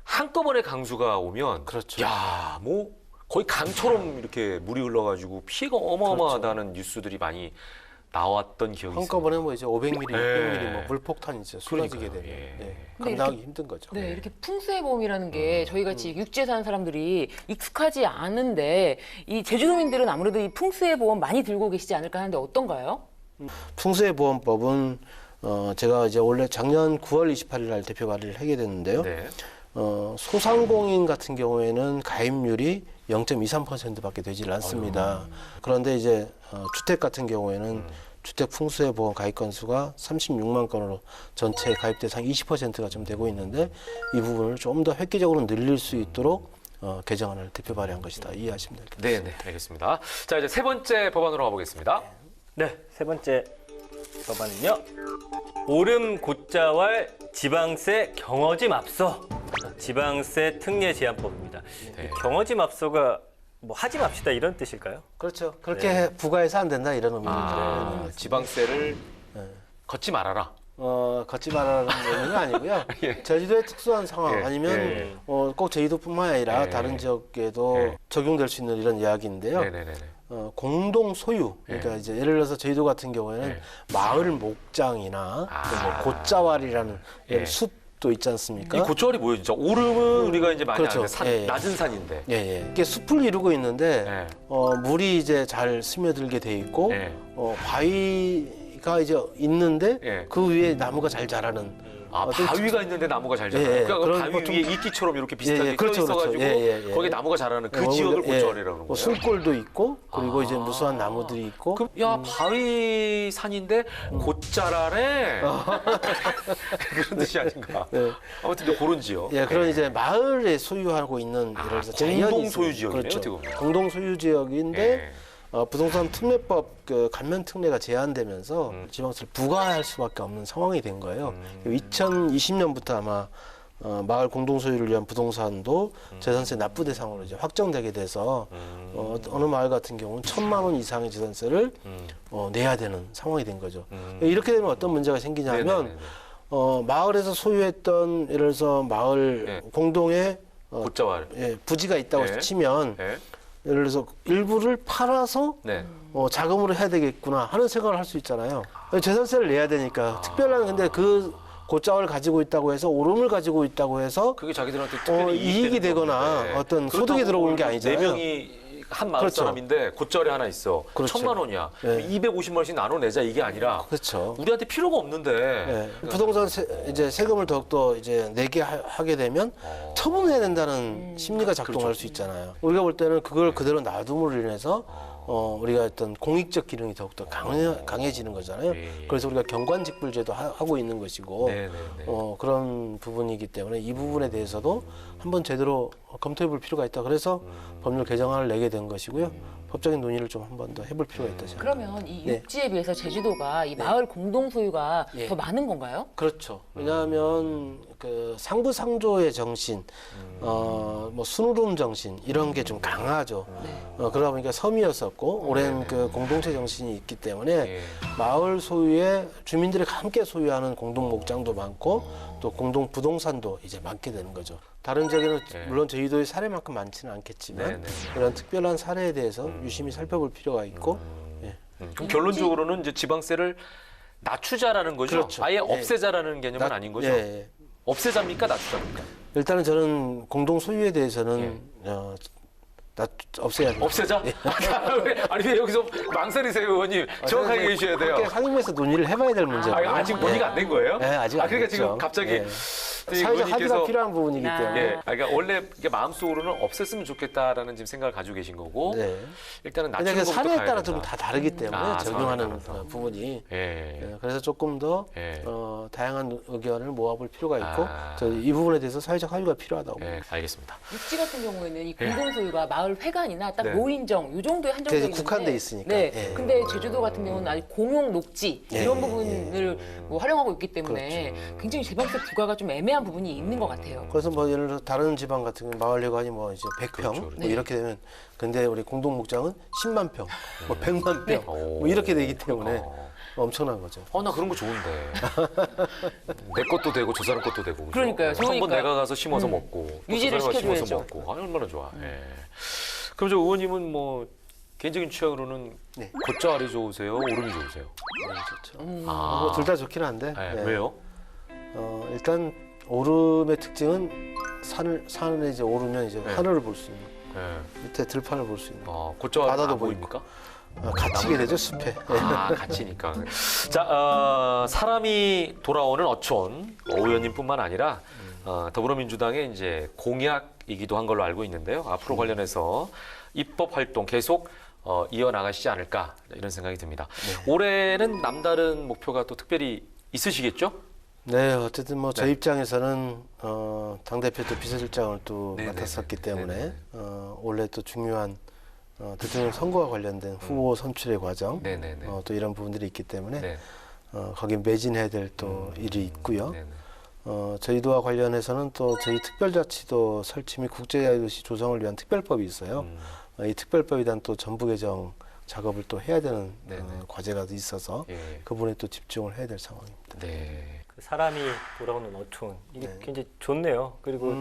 한꺼번에 강수가 오면, 그렇죠. 야, 뭐 거의 강처럼 이렇게 물이 흘러가지고 피해가 어마어마하다는 뉴스들이 많이 나왔던 기억이 있어요. 한꺼번에 뭐 이제 500mm, 600mm 예. 뭐 물폭탄이 이제 쏟아지게 그러니까요. 되면 예. 근데 감당하기 힘든 거죠. 네, 이렇게 풍수해 보험이라는 게 저희같이 육지에 사는 사람들이 익숙하지 않은데 이 제주도민들은 아무래도 이 풍수해 보험 많이 들고 계시지 않을까 하는데 어떤가요? 풍수해보험법은 제가 이제 원래 작년 9월 28일 날 대표 발의를 하게 됐는데요. 네. 소상공인 같은 경우에는 가입률이 0.23%밖에 되질 않습니다. 그런데 이제 주택 같은 경우에는 주택 풍수해 보험 가입 건수가 36만 건으로 전체 가입 대상 20%가 좀 되고 있는데 이 부분을 좀 더 획기적으로 늘릴 수 있도록 개정안을 대표 발의한 것이다. 이해하시면 될 것 같습니다. 네, 네, 알겠습니다. 자, 이제 세 번째 법안으로 가보겠습니다. 네, 세 번째 법안은요. 오름 곧자왈 지방세 경어짐 압서 지방세 특례 제한법입니다. 네. 이 경어짐 압서가 뭐 하지 맙시다 이런 뜻일까요? 그렇죠. 그렇게 부과해서 안 된다 이런 의미입니다. 아, 지방세를 걷지 말아라. 걷지 말라는 의미는 아니고요. 제주도의 특수한 상황 예, 아니면 예. 꼭 제주도뿐만 아니라 예. 다른 지역에도 예. 적용될 수 있는 이런 이야기인데요. 네네네. 공동 소유. 그러니까 이제 예를 들어서 제주도 같은 경우에는 마을 목장이나 뭐 곶자왈이라는 이런 예. 숲도 있지 않습니까? 이 고추알이 뭐예요, 진짜? 오름은 우리가 이제 많이 그렇죠. 아는 산, 예, 예. 낮은 산인데. 예, 예. 이게 숲을 이루고 있는데 예. 물이 이제 잘 스며들게 돼 있고 예. 바위가 이제 있는데 예. 그 위에 나무가 잘 자라는 아, 어떤 바위가 있는데 나무가 잘 자라요. 예, 예. 그러니까 그런 바위 보통- 위에 이끼처럼 이렇게 비슷하게 그렇죠, 떠 있어가지고 그렇죠. 예, 예, 예. 거기 나무가 자라는 그 뭐, 지역을 예, 고짜리라는 뭐 거예요. 술골도 있고 그리고 아. 이제 무수한 나무들이 있고 그럼 야 바위 산인데 곧자라네 그런 뜻이 아닌가. 네. 아무튼 이제 그런 지역. 예, 그런 이제 마을에 소유하고 있는 예를 들어서 자연이 공동 있어요. 소유 지역이네요, 그렇죠. 어떻게 보면. 공동 소유 지역인데 예. 부동산 특례법 그 감면 특례가 제한되면서 지방세를 부과할 수밖에 없는 상황이 된 거예요. 2020년부터 아마 마을 공동 소유를 위한 부동산도 재산세 납부 대상으로 이제 확정되게 돼서 어느 마을 같은 경우는 1,000만 원 이상의 재산세를 내야 되는 상황이 된 거죠. 이렇게 되면 어떤 문제가 생기냐면 네네네네. 마을에서 소유했던 예를 들어서 마을 네. 공동의 곧자왈. 부지가 있다고 네. 치면 네. 예를 들어서 일부를 팔아서 네. 자금으로 해야 되겠구나 하는 생각을 할 수 있잖아요. 재산세를 내야 되니까 특별한 근데 그 고장을 가지고 있다고 해서 오름을 가지고 있다고 해서 그게 자기들한테 특별히 이익이 되거나 어떤 소득이 들어오는 게 아니잖아요. 네 명이 한 마을 그렇죠. 사람인데 곧자리 하나 있어. 그렇죠. 1,000만 원이야. 네. 250만 원씩 나눠내자 이게 아니라 그렇죠. 우리한테 필요가 없는데. 예. 부동산 이제 세금을 더욱더 이제 내게 하게 되면 처분해야 된다는 심리가 작동할 그렇죠. 수 있잖아요. 우리가 볼 때는 그걸 그대로 놔둠으로 인해서 우리가 어떤 공익적 기능이 더욱더 강해지는 거잖아요. 예, 예. 그래서 우리가 경관직불제도 하고 있는 것이고 네네네. 그런 부분이기 때문에 이 부분에 대해서도 한번 제대로 검토해 볼 필요가 있다. 그래서 법률 개정안을 내게 된 것이고요. 법적인 논의를 좀 한 번 더 해볼 필요가 있다. 생각합니다. 그러면 이 네. 육지에 비해서 제주도가 이 마을 공동 소유가 예. 더 많은 건가요? 그렇죠. 왜냐하면 그 상부상조의 정신, 뭐 순으름 정신 이런 게 좀 강하죠. 그러다 보니까 섬이었었고 오랜 그 공동체 정신이 있기 때문에 예. 마을 소유에 주민들이 함께 소유하는 공동 목장도 많고 또 공동 부동산도 이제 많게 되는 거죠. 다른 지역에는 예. 물론 제주도의 사례만큼 많지는 않겠지만 네네. 그런 특별한 사례에 대해서 유심히 살펴볼 필요가 있고 예. 그럼 결론적으로는 이제 지방세를 낮추자라는 거죠. 그렇죠. 아예 예. 없애자라는 개념은 아닌 거죠. 예, 예. 없애자입니까, 낮추자입니까? 일단은 저는 공동 소유에 대해서는 없애야 돼요. 없애자? 아니 왜 여기서 망설이세요, 의원님? 정확하게 얘기해주셔야 돼요. 함께 상임위에서 논의를 해봐야 될 문제고요. 아직 논의가 안 된 거예요? 네, 아직 안 그러니까 됐죠. 지금 갑자기 네. 사회적 합의가 의원님께서 필요한 부분이기 아. 때문에. 예, 그러니까 원래 이게 마음속으로는 없앴으면 좋겠다라는 지금 생각을 가지고 계신 거고 네. 일단은 낮추는 왜냐하면 것부터 사례에 가야 따라 된다. 좀 다 다르기 때문에 상황에 적용하는 따라서. 부분이. 예. 예, 그래서 조금 더 예. 다양한 의견을 모아볼 필요가 있고 아. 이 부분에 대해서 사회적 합의가 필요하다고. 예, 알겠습니다. 육지 같은 경우에는 이 공동 소유가 마을 회관이나 딱 네. 노인정 이 정도에 한정되어 이제 있는데 국한돼 있으니까. 네. 예. 근데 제주도 같은 경우는 아직 공용 녹지 예, 이런 예, 부분을 뭐 활용하고 있기 때문에 그렇죠. 굉장히 재방세 부과가 좀 애매한 부분이 있는 것 같아요. 그래서 뭐 예를 들어 다른 지방 같은 경우 마을 회관이 뭐 이제 100평 그렇죠, 뭐 네. 이렇게 되면 근데 우리 공동 목장은 10만 평, 뭐 100만 평, 뭐 이렇게 되기 때문에 엄청난 거죠. 나 그런 거 좋은데. 내 것도 되고 저 사람 것도 되고. 그죠? 그러니까요, 한번 좋으니까. 내가 가서 심어서 먹고 또 유지를 저 사람이 가서 심어서 시켜줘야죠. 먹고. 얼마나 좋아. 예. 그럼 저 의원님은 뭐 개인적인 취향으로는 네. 곧자리 좋으세요? 오름이 좋으세요? 네, 좋죠. 아, 뭐 둘 다 좋긴 한데. 예, 예. 왜요? 일단 오름의 특징은 산에 이제 오르면 이제 네. 하늘을 볼 수 있는 예. 밑에 들판을 볼 수 있는 곧자리 바다도 안 보입니까? 갇히게 되죠 숲에. 갇히니까. 자, 사람이 돌아오는 어촌 오 의원님뿐만 아니라 더불어민주당의 이제 공약이기도 한 걸로 알고 있는데요. 앞으로 관련해서 입법 활동 계속 이어나가시지 않을까 이런 생각이 듭니다. 올해는 남다른 목표가 또 특별히 있으시겠죠? 네, 어쨌든 뭐 제 네. 입장에서는 당 대표 또 비서실장을 또 네네네. 맡았었기 때문에 네네. 원래 또 중요한 대통령 선거와 관련된 후보 선출의 과정, 네네네. 또 이런 부분들이 있기 때문에 네. 거기 매진해야 될 또 일이 있고요. 네네. 저희도와 관련해서는 또 저희 특별자치도 설치 및 국제야유시 조성을 위한 특별법이 있어요. 이 특별법에 대한 또 전부 개정 작업을 또 해야 되는 네네. 과제가 있어서 예. 그 부분에 또 집중을 해야 될 상황입니다. 네. 그 사람이 돌아오는 어촌 이게 네. 굉장히 좋네요. 그리고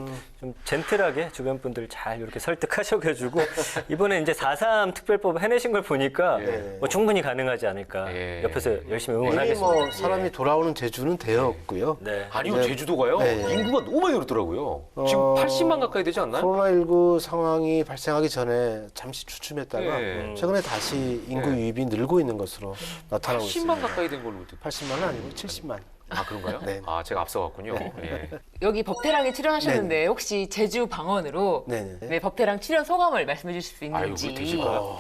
좀 젠틀하게 주변 분들 잘 이렇게 설득하셔가지고 이번에 이제 4.3 특별법 해내신 걸 보니까 예. 뭐 충분히 가능하지 않을까. 예. 옆에서 열심히 이미 응원하겠습니다. 뭐 사람이 돌아오는 제주는 되었고요. 네. 아니요, 이제- 제주도가요. 네. 인구가 너무 많이 늘었더라고요. 지금 80만 가까이 되지 않나요? 코로나19 상황이 발생하기 전에 잠시 주춤했다가 예. 최근에 다시 인구 예. 유입이 늘고 있는 것으로 나타나고 80만 있습니다. 가까이 된 걸로. 80만은 아니고 70만. 아, 그런가요? 네. 아, 제가 앞서갔군요. 예. 여기 법태랑에 출연하셨는데 혹시 제주 방언으로 네네. 네, 법태랑 출연 소감을 말씀해 주실 수 아유, 있는지. 되실까요?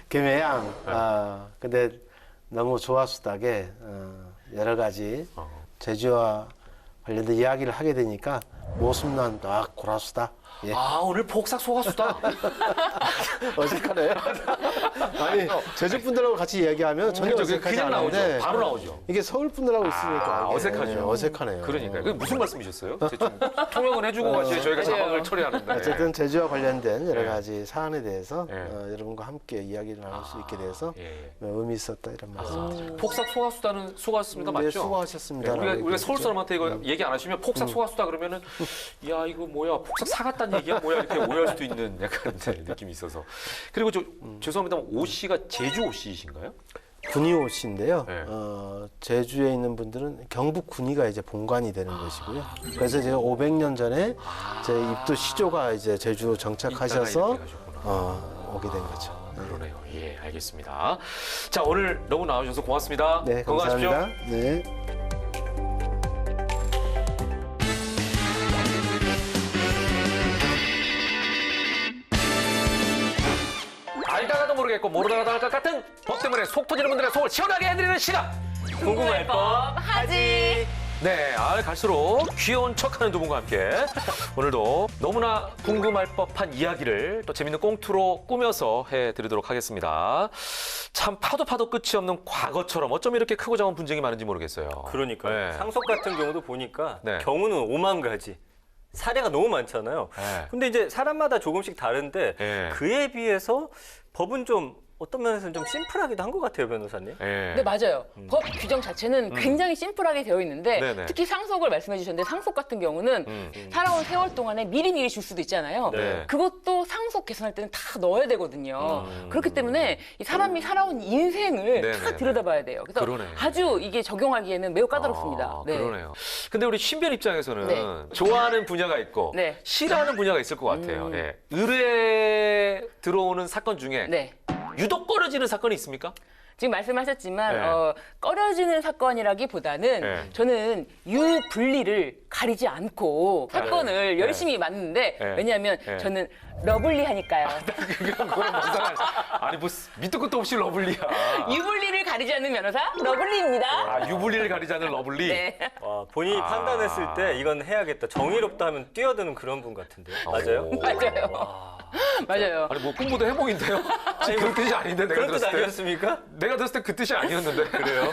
김해양. 근데 너무 좋았수다게 여러 가지 제주와 관련된 이야기를 하게 되니까 모습난 딱 고라수다. 예. 아, 오늘 폭삭 속았수다. 어색하네요. 아니 제주 분들하고 같이 이야기하면 전혀 어색하지 그냥 나오죠. 않은데 바로 나오죠. 이게 서울 분들하고 있으니까 이게, 어색하죠. 예, 어색하네요. 그러니까 그게 무슨 말씀이셨어요? 좀 통역은 해주고 가셔야 저희가 상황을 처리하는데. 어쨌든 제주와 관련된 여러 가지 사안에 대해서 예. 여러분과 함께 이야기를 나눌 수 있게 돼서 예. 의미 있었다 이런 말씀. 폭삭 속았수다는 수고하셨습니다. 네, 맞죠? 수고하셨습니다. 우리가 서울 사람한테 이거 얘기 안 하시면 폭삭 속았수다 그러면은 야 이거 뭐야 폭삭 사갔다는 얘기야 뭐야 이렇게 오해할 수도 있는 약간 느낌이 있어서. 그리고 죄송합니다만 오 씨가 제주 오 씨이신가요? 군위오 씨인데요. 네. 제주에 있는 분들은 경북 군위가 이제 본관이 되는 것이고요. 그래서 제가 500년 전에 제 입도 시조가 이제 제주로 정착하셔서 이따가 이렇게 가셨구나. 오게 된 거죠. 그러네요. 예, 알겠습니다. 자, 오늘 너무 나와주셔서 고맙습니다. 네, 건강하십시오. 감사합니다. 네. 알다가도 모르겠고 모르다가도 할 것 같은 법 때문에 속 터지는 분들의 속을 시원하게 해드리는 시간. 궁금할 법 하지. 네, 갈수록 귀여운 척하는 두 분과 함께 오늘도 너무나 궁금할 법한 이야기를 또 재밌는 꽁트로 꾸며서 해드리도록 하겠습니다. 참 파도 끝이 없는 과거처럼 어쩜 이렇게 크고 작은 분쟁이 많은지 모르겠어요. 그러니까 네. 상속 같은 경우도 보니까 네. 경우는 5만 가지. 사례가 너무 많잖아요. 네. 근데 이제 사람마다 조금씩 다른데 네. 그에 비해서 법은 좀 어떤 면에서는 좀 심플하기도 한 것 같아요, 변호사님. 예. 네, 맞아요. 법 규정 자체는 굉장히 심플하게 되어 있는데 네네. 특히 상속을 말씀해 주셨는데 상속 같은 경우는 살아온 세월 동안에 미리미리 줄 수도 있잖아요. 네. 그것도 상속 개선할 때는 다 넣어야 되거든요. 그렇기 때문에 이 사람이 살아온 인생을 네네네. 다 들여다봐야 돼요. 그래서 그러네. 아주 이게 적용하기에는 매우 까다롭습니다. 아, 네. 그러네요. 근데 우리 신변 입장에서는 네. 좋아하는 분야가 있고 네. 싫어하는 분야가 있을 것 같아요. 예. 의뢰 들어오는 사건 중에 네. 유독 꺼려지는 사건이 있습니까? 지금 말씀하셨지만 네. 꺼려지는 사건이라기보다는 네. 저는 유불리를 가리지 않고 사건을 열심히 맡는데 네. 왜냐하면 네. 저는 러블리하니까요. 그건 뭔 상관? 아니 뭐 밑도 끝도 없이 러블리야. 유불리를 가리지 않는 변호사 러블리입니다. 아, 유불리를 가리지 않는 러블리. 네. 와, 본인이 판단했을 때 이건 해야겠다. 정의롭다 하면 뛰어드는 그런 분 같은데요. 맞아요? 오. 맞아요. 맞아요. 아니 뭐 꿈보다 해몽인데요. 지금 그 뜻이 아닌데 내가 그런 뜻 들었을 때. 아니었습니까? 내가 들었을 때 그 뜻이 아니었는데. 그래요?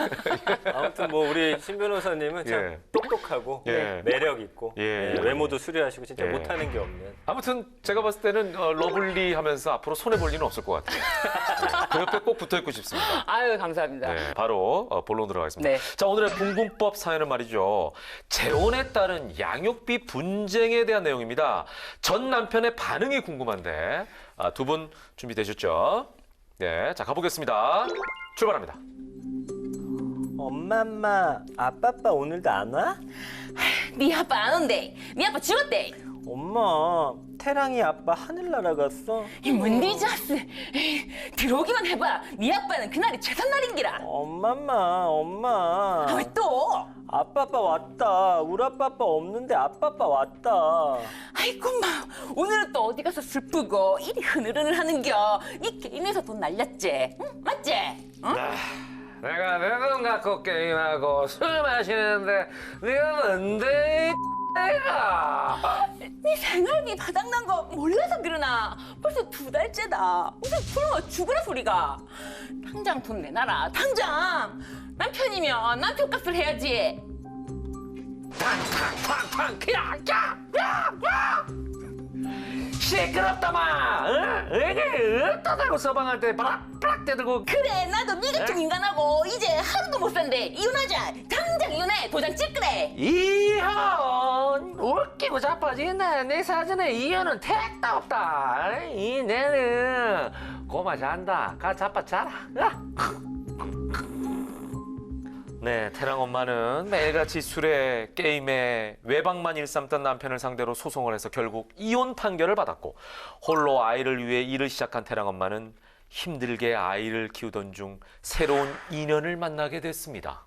아무튼 뭐 우리 신 변호사님은 참 예. 똑똑하고 예. 매력 있고 예. 외모도 수려하시고 진짜 예. 못하는 게 없는. 아무튼 제가 봤을 때는 러블리 하면서 앞으로 손해 볼 일은 없을 것 같아요. 네. 그 옆에 꼭 붙어 있고 싶습니다. 아유 감사합니다. 네, 바로 본론 들어가겠습니다. 네. 자, 오늘의 궁금법 사연은 말이죠. 재혼에 따른 양육비 분쟁에 대한 내용입니다. 전 남편의 반응이 궁금한데 두 분 준비되셨죠? 네, 자 가보겠습니다. 출발합니다. 엄마, 아빠 오늘도 안 와? 네 아빠 안 온대. 네 아빠 죽었대. 엄마, 태랑이 아빠 하늘 날아갔어? 이 뭔디 자스. 들어오기만 해봐. 네 아빠는 그날이 최선날인기라. 엄마. 왜 또? 아빠 왔다. 우리 아빠 없는데 아빠 왔다. 아이고 마 오늘은 또 어디 가서 슬프고 이리 흐느흐느 하는겨. 네 게임에서 돈 날렸지? 응? 맞지? 응? 내가 내 돈 갖고 게임하고 술 마시는데 네가 뭔데 내가 네 생활비 바닥난 거 몰라서 그러나 벌써 2달째다. 무슨 굶어 죽으라 소리가. 당장 돈 내놔라. 당장. 남편이면 남편값을 해야지. 팡팡팡팡 그냥 야 시끄럽다마 이게 어떠다고 서방할 때 바락바락 대들고 그래 나도 네 같은 인간하고 이제 하루도 못 산대. 이혼하자. 당장 이혼해. 도장 찍으래. 이혼 웃기고 자빠지네. 내 사전에 이혼은 택도 없다. 이 내는 고마 잔다. 가 자빠 자라. 네, 태랑 엄마는 매일같이 술에 게임에 외박만 일삼던 남편을 상대로 소송을 해서 결국 이혼 판결을 받았고 홀로 아이를 위해 일을 시작한 태랑 엄마는 힘들게 아이를 키우던 중 새로운 인연을 만나게 됐습니다.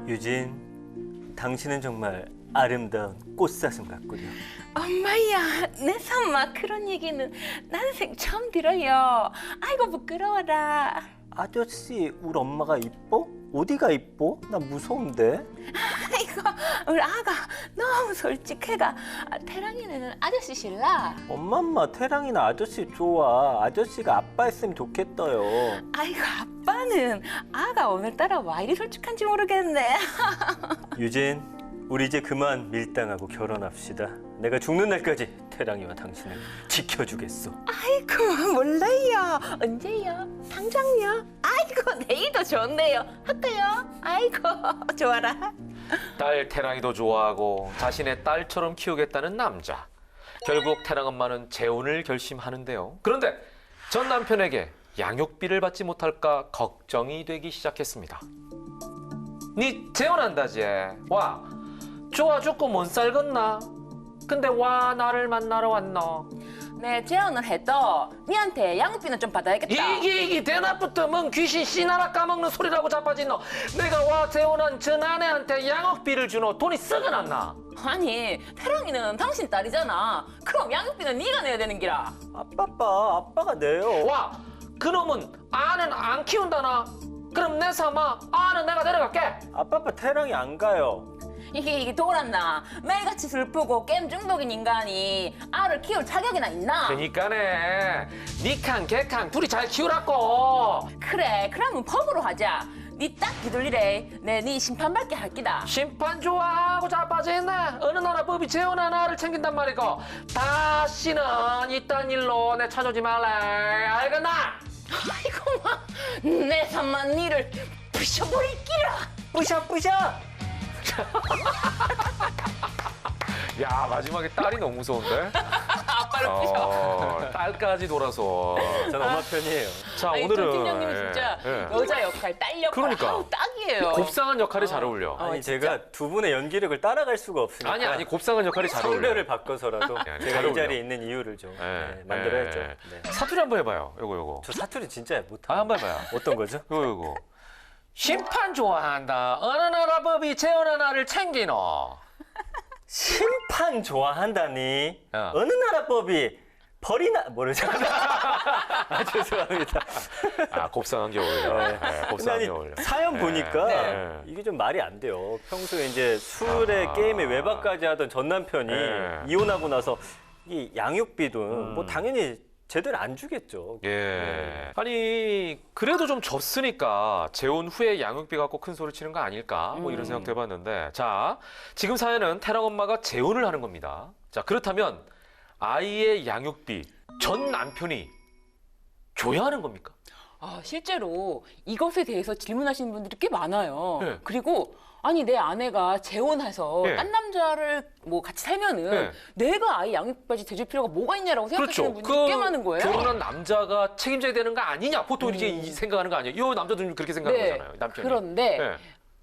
유진, 당신은 정말 아름다운 꽃사슴 같군요. 엄마야, 내 삼마 그런 얘기는 난생 처음 들어요. 아이고 부끄러워라. 아저씨, 우리 엄마가 이뻐? 어디가 이뻐? 나 무서운데. 아이고 우리 아가 너무 솔직해가. 태랑이는 아저씨 실라. 엄마, 태랑이나 아저씨 좋아. 아저씨가 아빠 했으면 좋겠어요. 아이고 아빠는 아가 오늘따라 와 이리 솔직한지 모르겠네. 유진, 우리 이제 그만 밀당하고 결혼합시다. 내가 죽는 날까지 태랑이와 당신을 지켜주겠어. 아이고 몰라요. 언제요? 당장요? 아이고 내일도 좋네요. 할까요? 아이고 좋아라. 딸 태랑이도 좋아하고 자신의 딸처럼 키우겠다는 남자. 결국 태랑 엄마는 재혼을 결심하는데요. 그런데 전 남편에게 양육비를 받지 못할까 걱정이 되기 시작했습니다. 니 재혼한다지? 와, 좋아 죽고 못 살겠나? 근데 와 나를 만나러 왔노? 네 재혼을 해도 니한테 양육비는 좀 받아야겠다. 이게 대낮부터 뭔 귀신 씨나라 까먹는 소리라고 자빠진노? 내가 와 재혼한 전 아내한테 양육비를 주노? 돈이 썩어났나? 아니 태랑이는 당신 딸이잖아. 그럼 양육비는 네가 내야 되는 기라. 아빠가 내요. 와, 그놈은 아는 안 키운다나? 그럼 내 삼아 아는 내가 데려갈게. 아빠 태랑이 안 가요. 이게 돌았나? 매일같이 슬프고 게임 중독인 인간이 알을 키울 자격이나 있나? 그니까네 니캉 개캉 둘이 잘 키우라고. 그래 그러면 법으로 하자. 니 딱 기둘리래. 네 심판받게 할 기다. 심판 좋아하고 자빠졌네. 어느 나라 법이 재혼한 아를 챙긴단 말이고 다시는 이딴 일로 내 찾아오지 말래. 알겠나? 아이고 막내 삼만 니를 부셔버릴기라. 부셔. 야, 마지막에 딸이 너무 무서운데? 아빠를 부셔. 딸까지 돌아서. 전 엄마 편이에요. 자, 아니, 오늘은 팀장님이 진짜 여자 역할, 딸 역할 그러니까. 아우, 딱이에요. 곱상한 역할이 잘 어울려. 아니 진짜. 제가 두 분의 연기력을 따라갈 수가 없으니까 아니 곱상한 역할이 잘 어울려. 성별을 바꿔서라도 아니, 제가 잘 이 어울려. 자리에 있는 이유를 좀 예, 만들어야죠. 예. 네. 사투리 한번 해봐요. 요거. 저 사투리 진짜 못하고. 아, 한번 해봐요. 어떤 거죠? 요거. 심판 좋아한다. 어느 나라 법이 재혼한 아를 챙기노? 심판 좋아한다니. 어. 어느 나라 법이 벌이나 모르죠. 아, 죄송합니다. 아, 곱상한 게 어울려. 네, 근데 곱상한 아니 게 어울려. 사연 네. 보니까 네. 이게 좀 말이 안 돼요. 평소에 이제 술에 게임에 외박까지 하던 전 남편이 네. 이혼하고 나서 이 양육비도 뭐 당연히 제대로 안 주겠죠. 예. 아니, 그래도 좀 졌으니까 재혼 후에 양육비 갖고 큰 소리 치는 거 아닐까? 뭐 이런 생각도 해봤는데. 자, 지금 사연은 태랑 엄마가 재혼을 하는 겁니다. 자, 그렇다면 아이의 양육비 전 남편이 줘야 하는 겁니까? 실제로 이것에 대해서 질문하시는 분들이 꽤 많아요. 네. 그리고 아니 내 아내가 재혼해서 네. 딴 남자를 뭐 같이 살면은 내가 아이 양육비까지 대줄 필요가 뭐가 있냐라고 생각하시는 그렇죠. 분들이 꽤 많은 거예요. 결혼한 남자가 책임져야 되는 거 아니냐? 보통 이렇게 생각하는 거 아니에요? 이 남자들은 그렇게 생각하는 네. 거잖아요. 남편이. 그런데 네.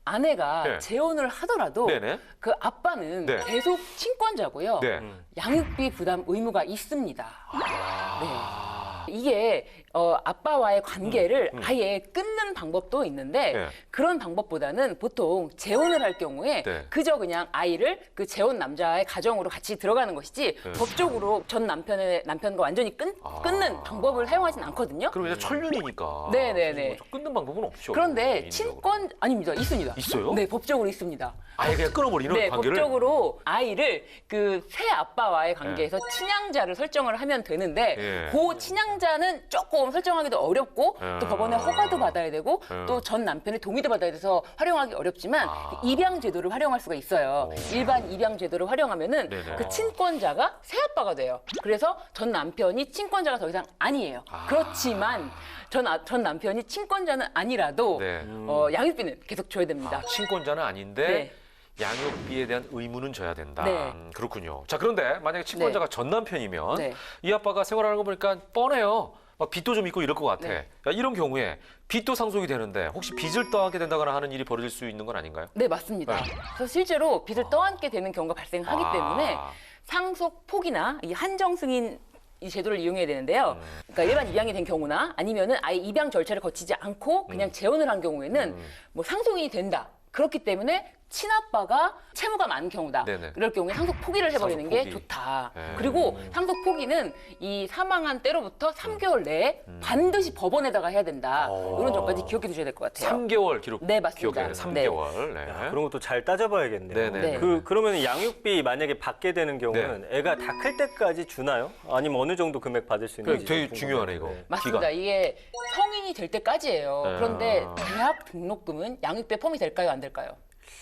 아내가 네. 재혼을 하더라도 네네. 그 아빠는 네. 계속 친권자고요. 네. 양육비 부담 의무가 있습니다. 아. 네. 이게 아빠와의 관계를 아예 끊는 방법도 있는데 네. 그런 방법보다는 보통 재혼을 할 경우에 네. 그저 그냥 아이를 그 재혼 남자의 가정으로 같이 들어가는 것이지 네. 법적으로 전 남편과 완전히 끊는 방법을 사용하진 않거든요. 그럼 이제 천륜이니까. 네네네. 뭐 끊는 방법은 없죠. 그런데 개인적으로. 친권 아닙니다. 있습니다. 있어요? 네, 법적으로 있습니다. 아예 그냥 끊어버리는 네, 관계를. 법적으로 아이를 그 새 아빠와의 관계에서 친양자를 설정을 하면 되는데 예. 그 친양자는 조금 설정하기도 어렵고 또 법원의 허가도 받아야 되고 예. 또 전 남편의 동의도 받아야 돼서 활용하기 어렵지만 아. 그 입양 제도를 활용할 수가 있어요. 일반 입양 제도를 활용하면은 네네. 그 친권자가 새 아빠가 돼요. 그래서 전 남편이 친권자가 더 이상 아니에요. 아. 그렇지만 전 남편이 친권자는 아니라도 네. 양육비는 계속 줘야 됩니다. 친권자는 아닌데 네. 양육비에 대한 의무는 져야 된다. 네. 그렇군요. 자, 그런데 만약에 친권자가 전 남편이면 네. 이 아빠가 생활하는 거 보니까 뻔해요. 막 빚도 좀 있고 이럴 것 같아. 네. 야, 이런 경우에 빚도 상속이 되는데 혹시 빚을 떠안게 된다거나 하는 일이 벌어질 수 있는 건 아닌가요? 네, 맞습니다. 그래서 실제로 빚을 떠안게 되는 경우가 발생하기 아. 때문에 상속 폭이나 이 한정 승인 이 제도를 이용해야 되는데요. 그러니까 일반 입양이 된 경우나 아니면은 아예 입양 절차를 거치지 않고 그냥 재혼을 한 경우에는 뭐 상속인이 된다. 그렇기 때문에 친아빠가 채무가 많은 경우다. 네네. 이럴 경우에 상속 포기를 해버리는 상속 게 포기. 좋다. 네. 그리고 상속 포기는 이 사망한 때로부터 3개월 내에 반드시 법원에다가 해야 된다. 이런 점까지 기억해 두셔야 될 것 같아요. 3개월 기록. 네, 맞습니다. 기억해. 3개월. 네. 그런 것도 잘 따져봐야겠네요. 네네. 네. 그러면 양육비 만약에 받게 되는 경우는 애가 다 클 때까지 주나요? 아니면 어느 정도 금액 받을 수 있는지 되게 좀 중요하네 이거. 궁금해요. 맞습니다. 기간. 이게 성인이 될 때까지예요. 네. 그런데 대학 등록금은 양육비에 포함이 될까요? 안 될까요?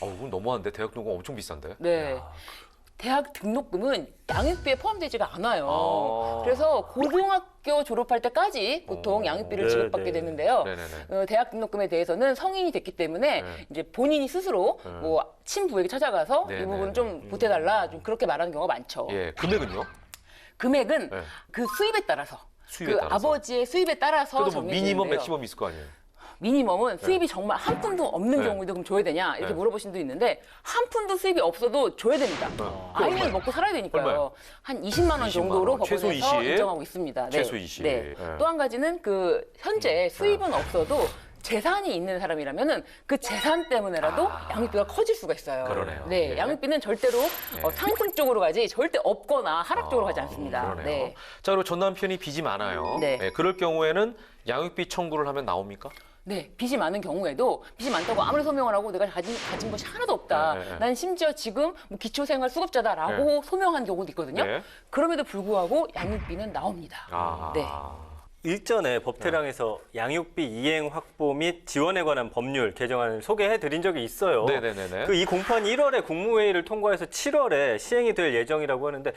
이건 너무한데 대학 등록금 엄청 비싼데. 네. 대학 등록금은 양육비에 포함되지가 않아요. 아. 그래서 고등학교 졸업할 때까지 보통 양육비를 네, 지급받게 네. 되는데요. 네네네. 대학 등록금에 대해서는 성인이 됐기 때문에 네. 이제 본인이 스스로 뭐 친부에게 찾아가서 네, 이 부분 네, 좀 보태달라 좀 그렇게 말하는 경우가 많죠. 예, 금액은요? 금액은 네. 그 수입에 따라서 수입에 그 따라서. 아버지의 수입에 따라서 그래도 뭐 미니멈, 정해지는데요. 맥시멈 있을 거 아니에요. 미니멈은 수입이 정말 한 푼도 없는 네. 경우에도 그럼 줘야 되냐 이렇게 네. 물어보신 분도 있는데 한 푼도 수입이 없어도 줘야 됩니다. 아이는 얼마예요? 먹고 살아야 되니까요. 얼마예요? 한 20만 원 20만 정도로 원. 최소 법원에서 20. 인정하고 있습니다. 최소 20. 네. 네. 또 한 가지는 그 현재 수입은 없어도 재산이 있는 사람이라면은 그 재산 때문에라도 양육비가 커질 수가 있어요. 그러네요. 네, 예. 양육비는 절대로 상승 쪽으로 가지 절대 없거나 하락 쪽으로 가지 않습니다. 그러네요. 네. 자, 그리고 전 남편이 빚이 많아요. 네. 그럴 경우에는 양육비 청구를 하면 나옵니까? 네, 빚이 많은 경우에도 빚이 많다고 아무리 소명을 하고 내가 가진 것이 하나도 없다. 네, 네. 난 심지어 지금 뭐 기초생활 수급자다라고 소명한 경우도 있거든요. 네. 그럼에도 불구하고 양육비는 나옵니다. 아. 네. 일전에 법태랑에서 양육비 이행 확보 및 지원에 관한 법률 개정안을 소개해드린 적이 있어요. 네네네네. 이 공판 1월에 국무회의를 통과해서 7월에 시행이 될 예정이라고 하는데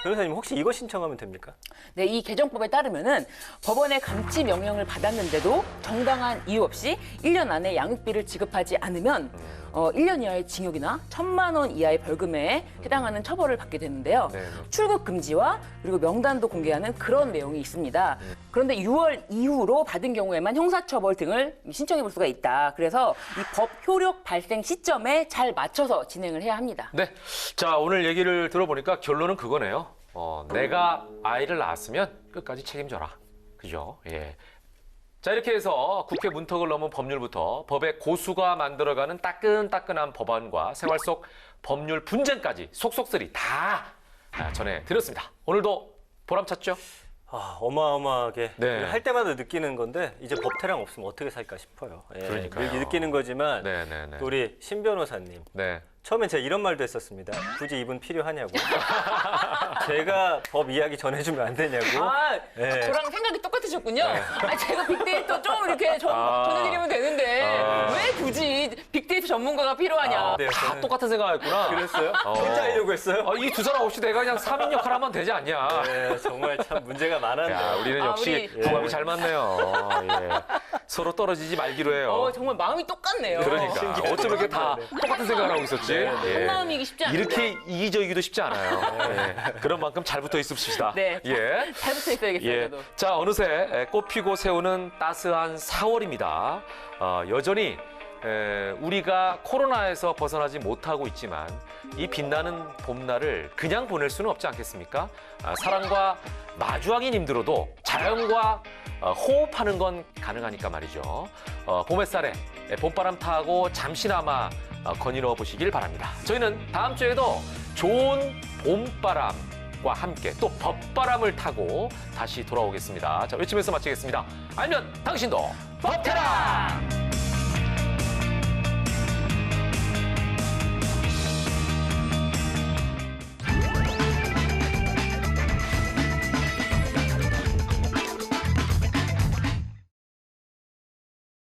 변호사님 혹시 이거 신청하면 됩니까? 네, 이 개정법에 따르면은 법원의 감치 명령을 받았는데도 정당한 이유 없이 1년 안에 양육비를 지급하지 않으면 1년 이하의 징역이나 1,000만 원 이하의 벌금에 해당하는 처벌을 받게 되는데요. 네. 출국 금지와 그리고 명단도 공개하는 그런 내용이 있습니다. 그런데 6월 이후로 받은 경우에만 형사처벌 등을 신청해 볼 수가 있다. 그래서 이 법 효력 발생 시점에 잘 맞춰서 진행을 해야 합니다. 네. 자, 오늘 얘기를 들어보니까 결론은 그거네요. 내가 아이를 낳았으면 끝까지 책임져라. 그죠? 예. 자, 이렇게 해서 국회 문턱을 넘은 법률부터 법의 고수가 만들어가는 따끈따끈한 법안과 생활 속 법률 분쟁까지 속속들이 다 전해드렸습니다. 오늘도 보람찼죠? 어마어마하게 네. 할 때마다 느끼는 건데 이제 법태랑 없으면 어떻게 살까 싶어요. 예, 그러니까요. 늘 느끼는 거지만 네네네. 또 우리 신 변호사님 네. 처음엔 제가 이런 말도 했었습니다. 굳이 이분 필요하냐고. 제가 법 이야기 전해주면 안 되냐고. 네. 저랑 생각이 똑같으셨군요. 제가 빅데이터 좀 이렇게 전해드리면 되는데 왜 굳이 빅데이터 전문가가 필요하냐. 네, 다 저는- 똑같은 생각했구나. 그랬어요? 혼자 하려고 했어요? 이 두 사람 없이 내가 그냥 3인 역할 하면 되지 않냐. 네, 정말 참 문제가 많았네요. 야, 우리는 역시 우리- 궁합이 잘 맞네요. 예. 서로 떨어지지 말기로 해요. 정말 마음이 똑같네요. 그러니까 어쩜 이렇게 다 똑같은 생각을 하고 있었지? 예. 한 마음이기 쉽지 않아요. 이렇게 이기적이기도 쉽지 않아요. 예. 그런 만큼 잘 붙어 있읍시다. 네. 예. 잘 붙어 있어야겠어요. 예. 저도. 자, 어느새 꽃피고 새우는 따스한 4월입니다. 여전히 우리가 코로나에서 벗어나지 못하고 있지만 이 빛나는 봄날을 그냥 보낼 수는 없지 않겠습니까? 사랑과 마주하긴 힘들어도 자연과 호흡하는 건 가능하니까 말이죠. 봄 햇살에 봄바람 타고 잠시나마 거닐어 보시길 바랍니다. 저희는 다음 주에도 좋은 봄바람과 함께 또 법바람을 타고 다시 돌아오겠습니다. 자, 외치면서 마치겠습니다. 알면 당신도 법태라!